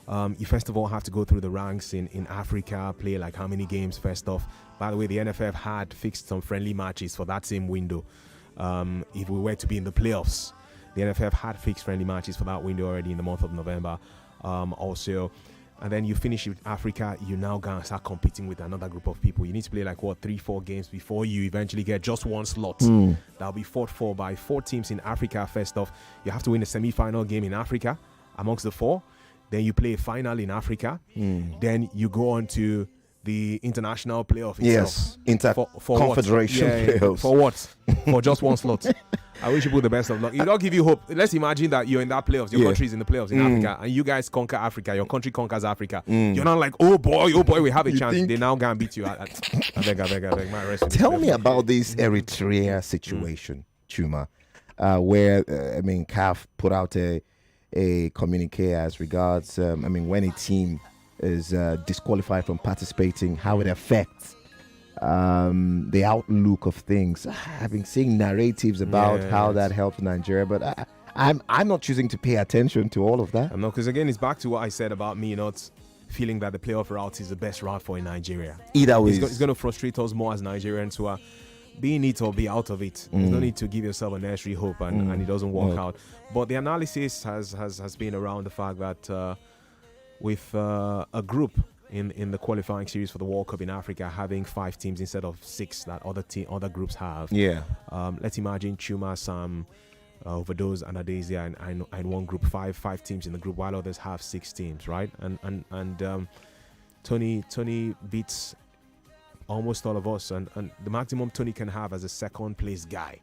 You first of all have to go through the ranks in Africa, play like how many games first off. By the way, the NFF had fixed some friendly matches for that same window. If we were to be in the playoffs, the NFF had fixed friendly matches for that window already in the month of November. Also, and then you finish with Africa, you now gonna start competing with another group of people. You need to play like 3-4 games before you eventually get just one slot. That'll be fought for by 4 teams in Africa. First off, you have to win a semi-final game in Africa amongst the 4. Then you play a final in Africa. Then you go on to the international playoff itself. Yes, for confederation playoffs. For what? For just one slot. I wish you put the best of luck. It don't give you hope. Let's imagine that you're in that playoffs. Your country is in the playoffs in Africa, and you guys conquer Africa. Your country conquers Africa. You're not like, oh boy, we have a chance. They now gonna beat you. I beg. My rest. Tell me about this Eritrea situation, Chuma, where CAF put out a communique as regards. When a team is disqualified from participating, how it affects the outlook of things. I've been seeing narratives about how that helps Nigeria, but I'm not choosing to pay attention to all of that. I'm not, because again, it's back to what I said about me not feeling that the playoff route is the best route for Nigeria. Either way, it's going to frustrate us more as Nigerians who are be in it or be out of it. There's no need to give yourself a nursery hope and it doesn't work out. But the analysis has been around the fact that with a group in the qualifying series for the World Cup in Africa having 5 teams instead of 6 that other groups have. Let's imagine Chuma, Sam, Overdose, and Adesia and one group, five teams in the group, while others have 6 teams, right? And Tony beats almost all of us, and the maximum Tony can have as a second place guy,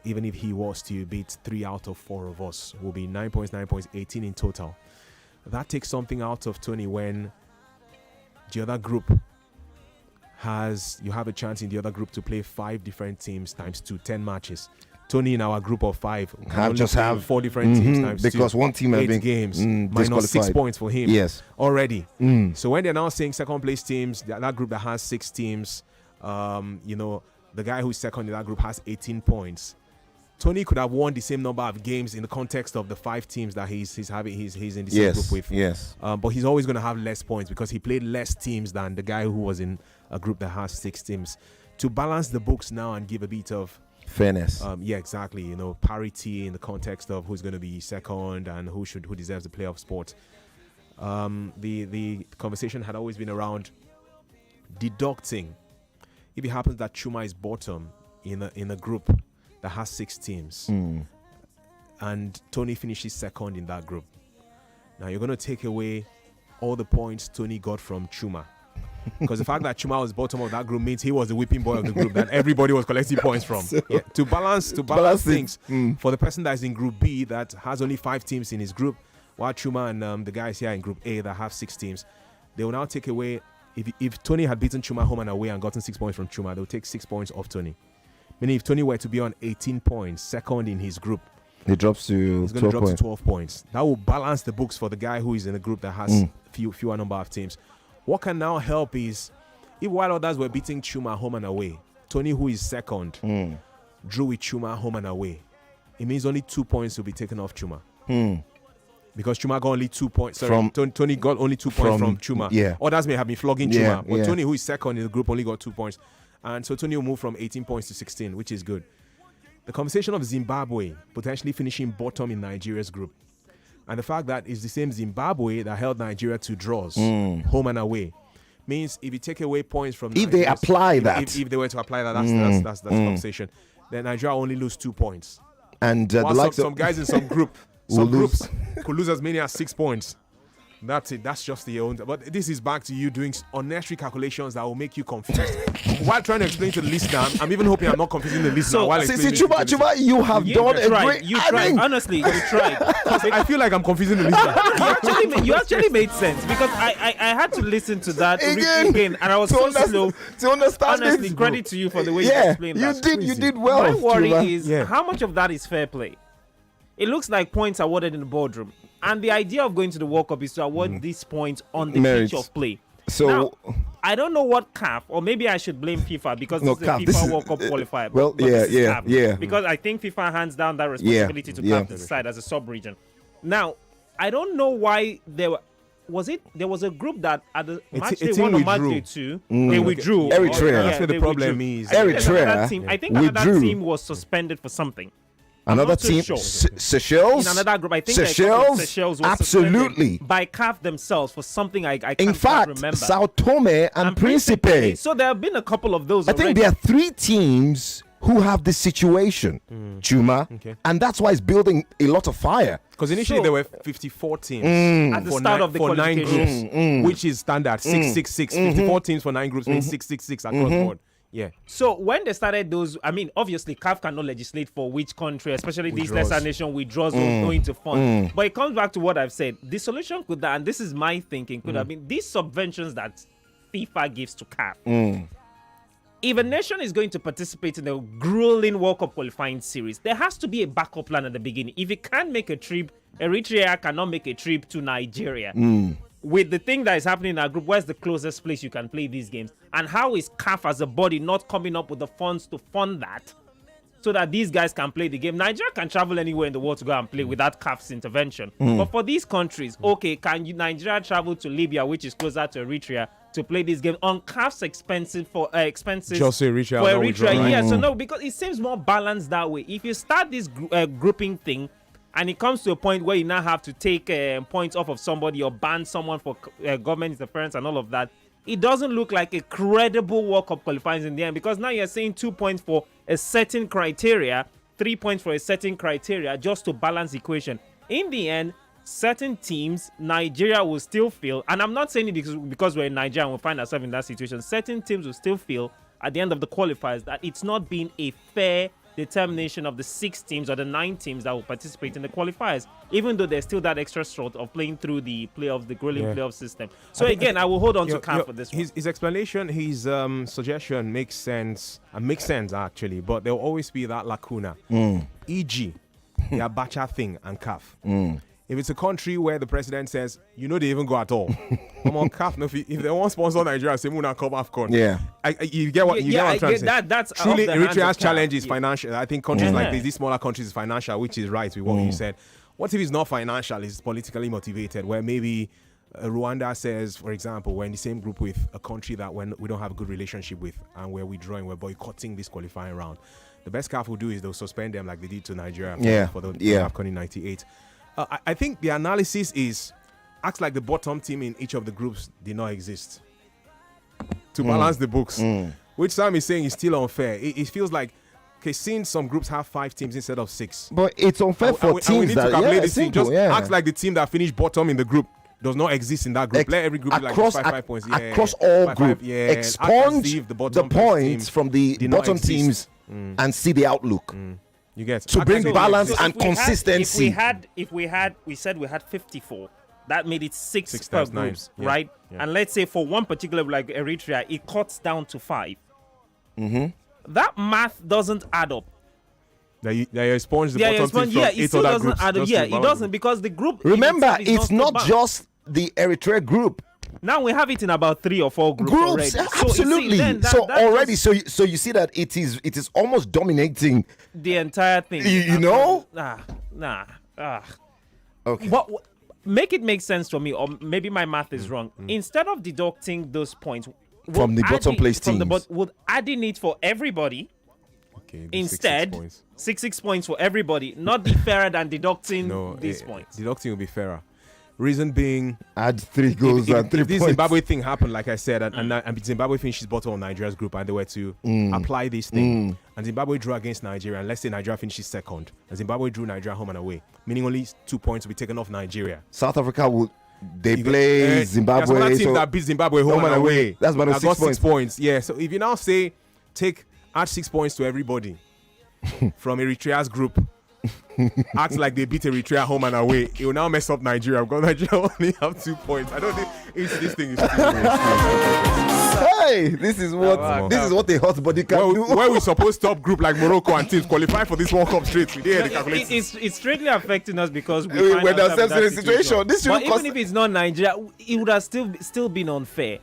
even if he was to beat 3 out of 4 of us, will be 9 points, 18 in total. That takes something out of Tony when the other group you have a chance in the other group to play 5 different teams times 2, 10 matches. Tony in our group of 5 have 4 different teams times because 2, one team has 8 been games minus 6 points for him. Yes, already. So when they're now saying second place teams, that group that has 6 teams, the guy who's second in that group has 18 points. Tony could have won the same number of games in the context of the 5 teams that he's in the same group with. Yes. But he's always going to have less points because he played less teams than the guy who was in a group that has 6 teams. To balance the books now and give a bit of fairness. Yeah, exactly. You know, parity in the context of who's going to be second and who deserves the playoff spot. The conversation had always been around deducting if it happens that Chuma is bottom in a group that has 6 teams and Tony finishes second in that group. Now you're going to take away all the points Tony got from Chuma. Because the fact that Chuma was bottom of that group means he was the whipping boy of the group that everybody was collecting points from. So, to balance things for the person that is in Group B that has only 5 teams in his group, while Chuma and the guys here in Group A that have 6 teams, they will now take away. If Tony had beaten Chuma home and away and gotten 6 points from Chuma, they will take 6 points off Tony. Meaning if Tony were to be on 18 points, second in his group, it drops to he's going to drop to 12 points. That will balance the books for the guy who is in a group that has fewer number of teams. What can now help is, if while others were beating Chuma home and away, Tony, who is second, drew with Chuma home and away. It means only 2 points will be taken off Chuma. Because Chuma got only 2 points. Sorry, Tony got only 2 points from Chuma. Yeah. Others may have been flogging Chuma. But Tony, who is second in the group, only got 2 points. And so Tony will move from 18 points to 16, which is good. The conversation of Zimbabwe potentially finishing bottom in Nigeria's group. And the fact that it's the same Zimbabwe that held Nigeria to draws, home and away, means if you take away points from if they apply that, if they were to apply that, that's the conversation. Then Nigeria only lose 2 points. And some guys in some group, some groups could lose as many as 6 points. That's it. That's just the own. But this is back to you doing unnecessary calculations that will make you confused. While trying to explain to the listener, I'm even hoping I'm not confusing the listener. While Chuba, you have done a great. You tried. Honestly, you tried. I feel like I'm confusing the listener. You actually made sense because I had to listen to that again, and I was so slow to understand. Honestly, credit to you for the way you explained that. You did well. My worry is how much of that is fair play. It looks like points awarded in the boardroom. And the idea of going to the World Cup is to award these points on the pitch of play. So now, I don't know what CAF, or maybe I should blame FIFA because this is a FIFA World Cup qualifier. Well, yeah. Because I think FIFA hands down that responsibility to CAF to decide as a sub-region. Now, I don't know why there was a group that at the match day 1 or match day 2, they withdrew. Eritrea. That's where the problem is. Eritrea. I think another team was suspended for something. Another team, Seychelles. In another group, I think Seychelles was absolutely by CAF themselves for something I can't in fact, remember. Sao Tome and Principe. So there have been a couple of those. I think there are 3 teams who have this situation, Chuma, and that's why it's building a lot of fire. Because initially there were 54 teams at the start of the for 9 groups, which is standard 666. 54 teams for 9 groups means 666 across board. Yeah. So when they started those, I mean, obviously CAF cannot legislate for which country, especially these lesser nation withdraws going to fund. But it comes back to what I've said. The solution could, and this is my thinking, could have been these subventions that FIFA gives to CAF. If a nation is going to participate in a grueling World Cup qualifying series, there has to be a backup plan at the beginning. If it can't make a trip, Eritrea cannot make a trip to Nigeria. With the thing that is happening in our group, where's the closest place you can play these games? And how is CAF as a body not coming up with the funds to fund that so that these guys can play the game? Nigeria can travel anywhere in the world to go and play without CAF's intervention. But for these countries, okay, can Nigeria travel to Libya, which is closer to Eritrea, to play this game on CAF's expenses Just Eritrea? For Eritrea, yeah. So no, because it seems more balanced that way. If you start this grouping thing, and it comes to a point where you now have to take points off of somebody or ban someone for government interference and all of that, it doesn't look like a credible World Cup qualifiers in the end, because now you're saying 2 points for a certain criteria, 3 points for a certain criteria, just to balance the equation. In the end, certain teams, Nigeria will still feel, and I'm not saying it because we're in Nigeria and we'll find ourselves in that situation, certain teams will still feel at the end of the qualifiers that it's not been a fair determination of the 6 teams or the 9 teams that will participate in the qualifiers, even though there's still that extra shot of playing through the playoff, the grueling playoff system. So I will hold on to CAF for this one. His explanation, his suggestion makes sense, actually, but there will always be that lacuna. E.g., the Abacha thing and CAF. If it's a country where the president says, they even go at all. Come on, CAF. If they want to sponsor Nigeria, say Muna come AFCON. Yeah. You get what I'm trying to say. That's truly Eritrea's challenge is financial. I think countries like these smaller countries is financial, which is right with what you said. What if it's not financial? It's politically motivated, where maybe Rwanda says, for example, we're in the same group with a country that we don't have a good relationship with, and we're withdrawing, we're boycotting this qualifying round. The best CAF will do is they'll suspend them like they did to Nigeria for the AFCON in 98. I think the analysis acts like the bottom team in each of the groups did not exist to balance the books, which Sam is saying is still unfair. It feels like, since some groups have 5 teams instead of 6. But it's unfair for teams we need that, to calculate this thing. Just acts like the team that finished bottom in the group does not exist in that group. Let every group across, be like 5 points. Across all groups. Expunge the points from the bottom teams and see the outlook. You get to bring balance and consistency. We said we had 54. That made it 6 per groups, right? Yeah. And let's say for one particular, like Eritrea, it cuts down to 5. That math doesn't add up. They expunge the bottom team from 8 other groups. It doesn't, because the group. Remember, it's not just the Eritrea group. Now we have it in about 3 or 4 groups already. Absolutely. So you see that it is almost dominating the entire thing. You know? Okay. But make it make sense to me, or maybe my math is wrong. Instead of deducting those points from the bottom place teams, would adding it for everybody instead 6 points for everybody not be fairer than deducting these points? Deducting will be fairer. Reason being, add 3 goals and 3 if this Zimbabwe thing happened, like I said, and Zimbabwe finishes bottom of Nigeria's group, and they were to apply this thing, and Zimbabwe drew against Nigeria, and let's say Nigeria finishes second, and Zimbabwe drew Nigeria home and away, meaning only 2 points will be taken off Nigeria. South Africa would play Zimbabwe. That's team that beat Zimbabwe home and away. That's about 6 points. Yeah, so if you now say add 6 points to everybody from Eritrea's group, acts like they beat Eritrea home and away, it will now mess up Nigeria because Nigeria only have 2 points. I don't think this thing is hey, this is what a hot body can do. Where we supposed top group like Morocco and teams qualify for this World Cup straight. We did the calculation. It's straightly affecting us because we're ourselves in a situation. But even if it's not Nigeria, it would have still been unfair.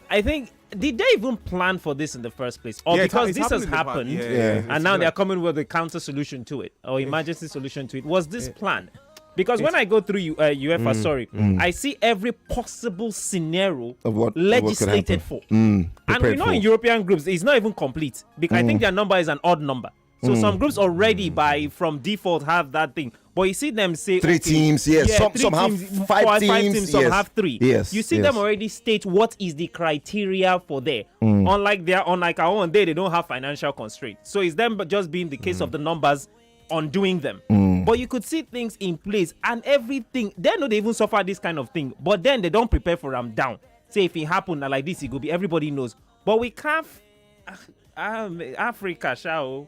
I think, did they even plan for this in the first place? Or because this has happened and now they're coming with a counter solution to it or emergency solution to it? Was this planned? Because when I go through UEFA, I see every possible scenario legislated for. And we know in European groups, it's not even complete. Because I think their number is an odd number. So some groups already from default have that thing. But you see them say 3 teams, yes. Some have 5 teams, some have 3. Yes. You see them already state what is the criteria for there. Unlike our own, they don't have financial constraints. So it's them just being the case of the numbers on doing them. But you could see things in place and everything. They know they even suffer this kind of thing. But then they don't prepare for them down. Say if it happen like this, it could be everybody knows. But we can't Africa, shall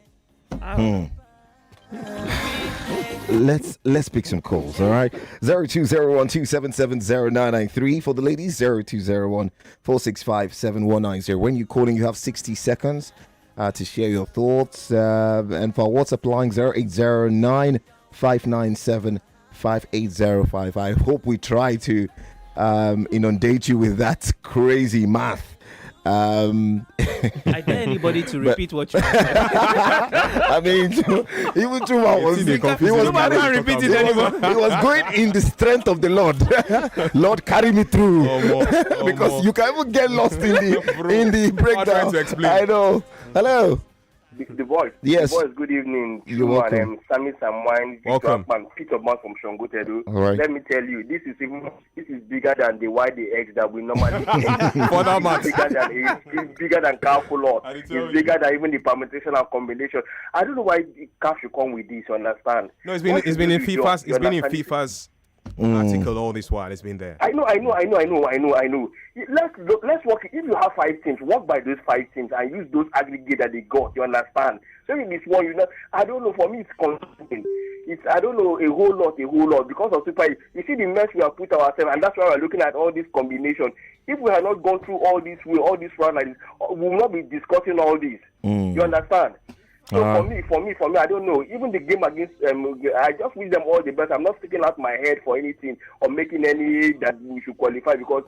Let's pick some calls, all right? 0201277093 for the ladies, 0201-465-7190. When you're calling, you have 60 seconds to share your thoughts. And for WhatsApp line 0809-597-5805. I hope we try to inundate you with that crazy math. I dare anybody to repeat what you said. I mean, even Tuma was going in the strength of the Lord. Lord, carry me through, because you can even get lost in the breakdown. I know. Hello. The voice. Yes. The voice, good evening. You're welcome. Sammy Samwine, welcome. Peter Man from Shongotedu. All right. Let me tell you, this is bigger than the eggs that we normally for that much. It's bigger than CAF lot. It's bigger than even the permutation and combination. I don't know why CAF should come with this, you understand? No, it's been in FIFA's article all this while. It's been there. I know. Let's work. If you have 5 teams, work by those 5 teams and use those aggregate that they got. You understand? So in this one, I don't know. For me, it's confusing. It's a whole lot because of super. You see the mess we have put ourselves, and that's why we're looking at all this combination. If we had not gone through all this round like this, we will not be discussing all this. You understand? So for me, I don't know. Even the game against, I just wish them all the best. I'm not sticking out my head for anything or making any that we should qualify because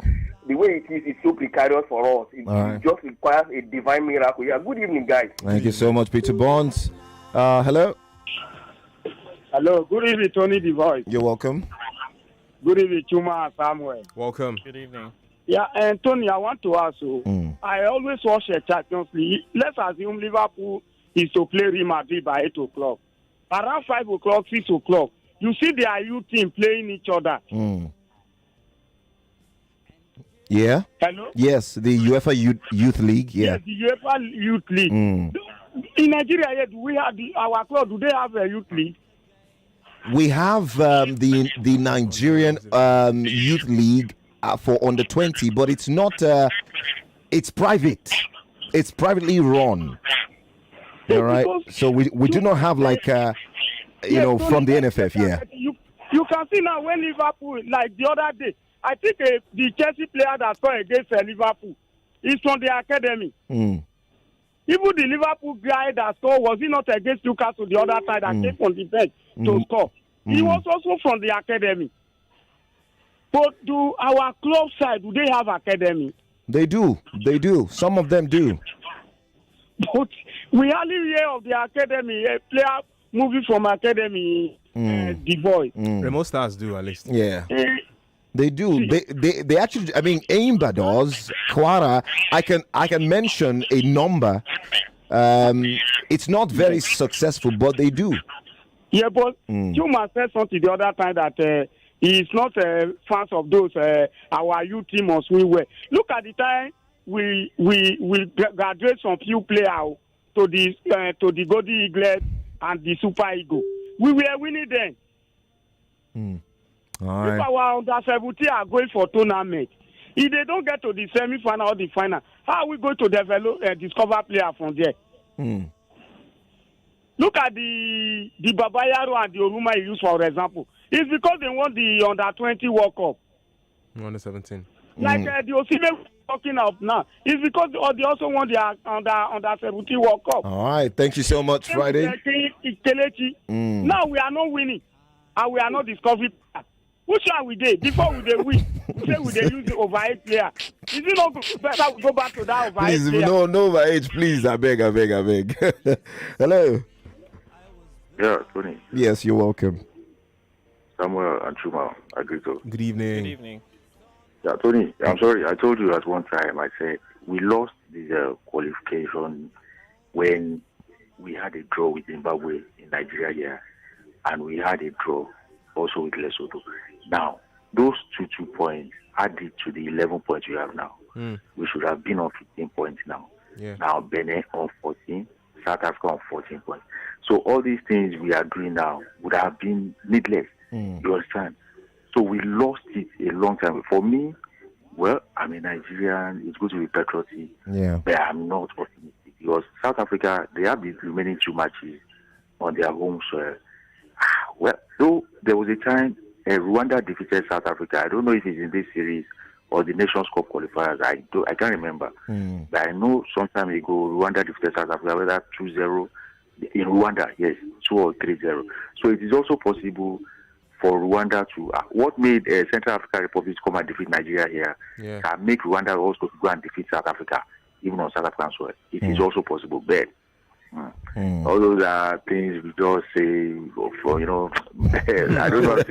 the way it is, it's so precarious for us. It just requires a divine miracle. Yeah. Good evening, guys. Thank you so much, Peter Bonds. Hello. Hello. Good evening, Tony the Voice. You're welcome. Good evening, Chuma and Samuel. Welcome. Good evening. Yeah, and Tony, I want to ask you. I always watch a Champions League. Let's assume Liverpool is to play Real Madrid by 8 o'clock. Around 5 o'clock, 6 o'clock, you see their youth team playing each other. Yeah. Hello? Yes, the UEFA Youth League. Yeah. Yes, the UEFA Youth League. In Nigeria, do we have our club? Do they have a youth league? We have the Nigerian Youth League for under 20, but it's not. It's private. It's privately run. All right. So we do not have like from the NFF. Yeah. You can see now when Liverpool, like the other day, I think the Chelsea player that scored against Liverpool is from the academy. Even the Liverpool guy that scored, was he not against Newcastle the other side and came from the bench to score? He was also from the academy. But do our club side, do they have academy? They do. Some of them do. But we hardly hear of the academy, a player moving from academy, the boy. Remote stars do, at least. Yeah. They do. They actually. I mean, Aimba does. Kwara. I can mention a number. It's not very successful, but they do. Yeah, but Chuma said something the other time that he's not fans of those. Our youth team must win well. Look at the time we graduate some few players to the Golden Eagles and the Super Eagle. We were winning then. All right. If our under 17 are going for tournament, if they don't get to the semi-final or the final, how are we going to develop discover player from there? Look at the Babayaro and the Oruma you use for example. It's because they want the under 20 World Cup. Under 17. Like the Osimhen talking of now. It's because they also want the under 17 World Cup. All right. Thank you so much, Friday. Now we are not winning, and we are not discovering. Which one we did? Before we did win, we say we did use the overage player. Is it not better we go back to that overage player? No overage, please. I beg. Hello. Yeah, Tony. Yes, you're welcome. Samuel and Chuma, I agree to. Good evening. Good evening. Yeah, Tony, I'm sorry. I told you at one time, I said we lost the qualification when we had a draw with Zimbabwe in Nigeria here, and we had a draw also with Lesotho. Now, those 2 points added to the 11 points we have now. We should have been on 15 points now. Yeah. Now, Benin on 14, South Africa on 14 points. So all these things we are doing now would have been needless. You understand? So we lost it a long time. For me, well, I'm a Nigerian. It's good to be patriotic. Yeah. But I'm not optimistic because South Africa, they have the remaining 2 matches on their home soil. Well, though there was a time Rwanda defeated South Africa. I don't know if it's in this series or the Nations Cup qualifiers. I can't remember. But I know some time ago Rwanda defeated South Africa, whether 2-0 in Rwanda, yes, 2 or 3-0. So it is also possible for Rwanda to what made Central African Republic come and defeat Nigeria here can make Rwanda also go and defeat South Africa, even on South African soil. It is also possible, but all those are things we just say for I don't know how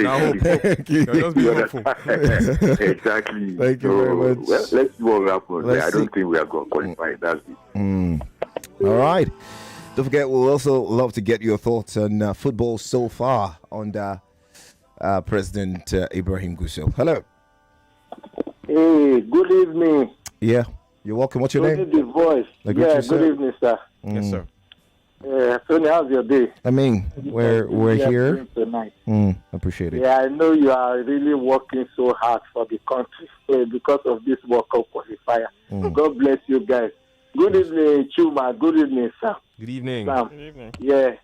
to say exactly. Thank you very much. Well, let's see what happens. I don't think we are going to qualify. That's it. All right. Don't forget, we'll also love to get your thoughts on football so far under President Ibrahim Gusau. Hello. Hey, good evening. Yeah, you're welcome. What's your name? The voice. Good evening, sir. Yes, sir. Tony, how's your day? I mean, we're here tonight. Appreciate it. Yeah, I know you are really working so hard for the country because of this World Cup qualifier. God bless you guys. Good evening, Chuma. Good evening, Sam. Good evening. Sam. Good evening. Yeah.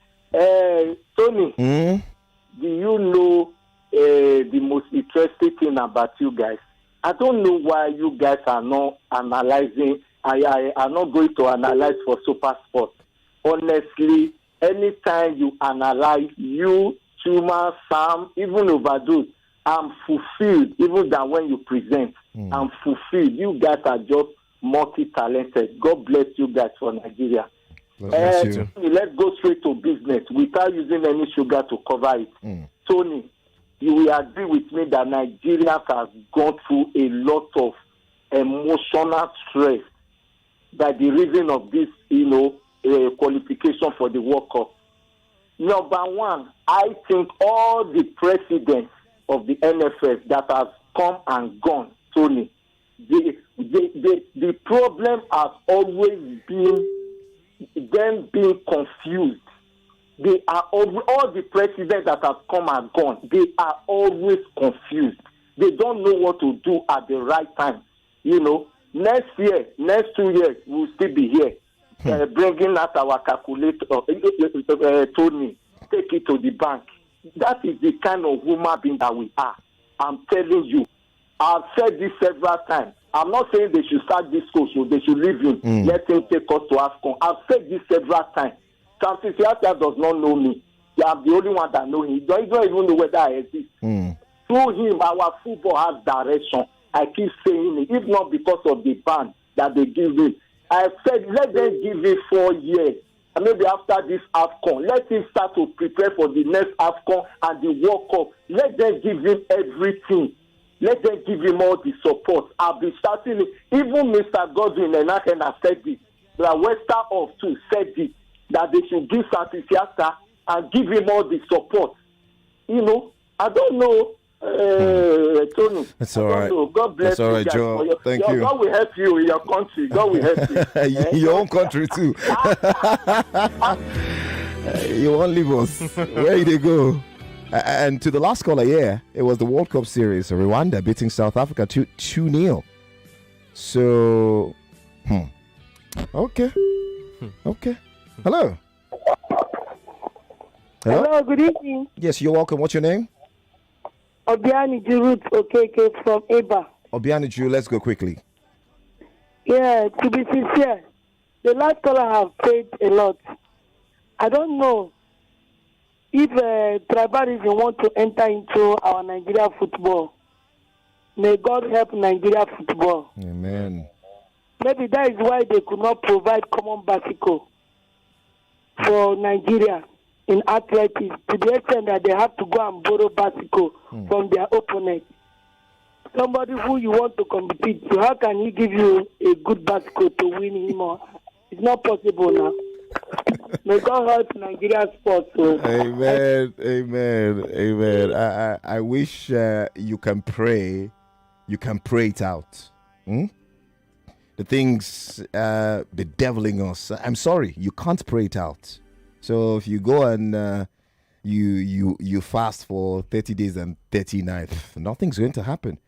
Tony, do you know the most interesting thing about you guys? I don't know why you guys are not analyzing. I are not going to analyze for Super Sports. honestly, anytime you analyze you, Chuma, Sam, even Overdose, I'm fulfilled, even than when you present. I'm fulfilled. You guys are just multi-talented. God bless you guys for Nigeria. Let's go straight to business without using any sugar to cover it. Tony, you will agree with me that Nigerians have gone through a lot of emotional stress by the reason of this, qualification for the World Cup. Number one, I think all the presidents of the NFF that have come and gone, Tony, the problem has always been them being confused. They are all the presidents that have come and gone. They are always confused. They don't know what to do at the right time. Next year, next 2 years, we'll still be here, bringing out our calculator. Tony, take it to the bank. That is the kind of human being that we are. I'm telling you. I've said this several times. I'm not saying they should start this coach, so they should leave him. Let him take us to AFCON. I've said this several times. Samson Siaka does not know me. I'm the only one that know him. He don't even know whether I exist. Through him, our football has direction. I keep saying it. If not because of the ban that they give him. I said, let them give him 4 years. And maybe after this AFCON, let him start to prepare for the next AFCON and the World Cup. Let them give him everything. Let them give him all the support. I'll be starting it. Even Mr. Godwin Enaken has said it. The Western of too said it. That they should give Santi-Siaka and give him all the support. I don't know, Tony. That's all right. God bless That's all right, you guys. Joe. Thank you. God will help you in your country. God will help you. Your own country too. You won't leave us. Where did they go? And to the last caller, it was the World Cup series. Rwanda beating South Africa 2-0. So, okay. Hello. Hello, good evening. Yes, you're welcome. What's your name? Obiani Jurut Okeke from Eba. Obiani Ju, let's go quickly. Yeah, to be sincere, the last caller have prayed a lot. I don't know if tribalism want to enter into our Nigeria football. May God help Nigeria football. Amen. Maybe that is why they could not provide common bicycle for Nigeria in athletics, to the extent that they have to go and borrow bicycle from their opponent. Somebody who you want to compete, so how can he give you a good bicycle to win him? It's not possible now. May God help Nigeria sports. Amen. I wish you can pray. You can pray it out. The things bedeviling us. I'm sorry, you can't pray it out. So if you go and you fast for 30 days and 30 nights, nothing's going to happen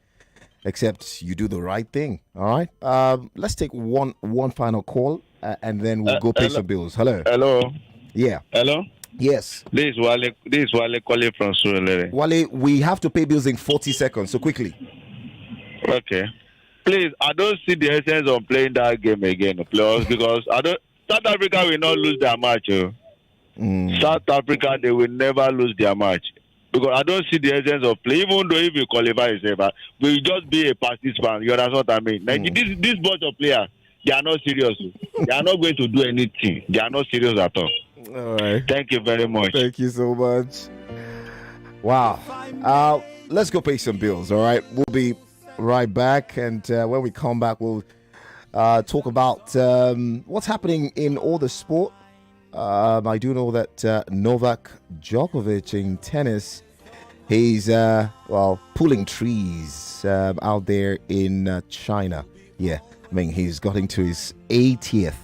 except you do the right thing. All right. Let's take one final call and then we'll go pay some bills. Hello. Yeah. Hello. Yes. This is Wale calling from Surulere. Wale, we have to pay bills in 40 seconds. So quickly. Okay. Please, I don't see the essence of playing that game again, please, because South Africa will not lose their match. South Africa, they will never lose their match. Because I don't see the essence of play, even though if you qualify yourself, we'll just be a participant. You understand what I mean? Like this bunch of players, they are not serious. They are not going to do anything. They are not serious at all. All right. Thank you very much. Thank you so much. Wow. Let's go pay some bills, all right? We'll be right back, and when we come back, we'll talk about what's happening in all the sport. I do know that Novak Djokovic in tennis, he's pulling trees out there in China. Yeah, I mean, he's got into his 80th,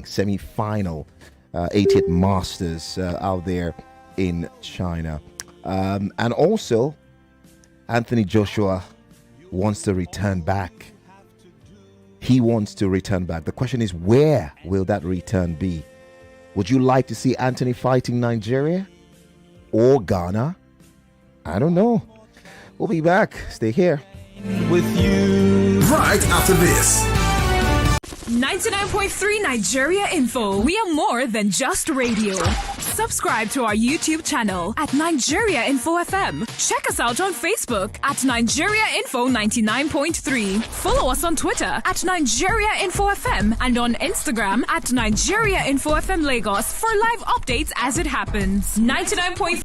semi-final, 80th Masters out there in China. And also, Anthony Joshua wants to return back. He wants to return back. The question is, where will that return be? Would you like to see Anthony fighting Nigeria or Ghana? I don't know. We'll be back. Stay here. With you. Right after this. 99.3 Nigeria Info. We are more than just radio. Subscribe to our YouTube channel at Nigeria Info FM. Check us out on Facebook at Nigeria Info 99.3. Follow us on Twitter at Nigeria Info FM and on Instagram at Nigeria Info FM Lagos for live updates as it happens. 99.3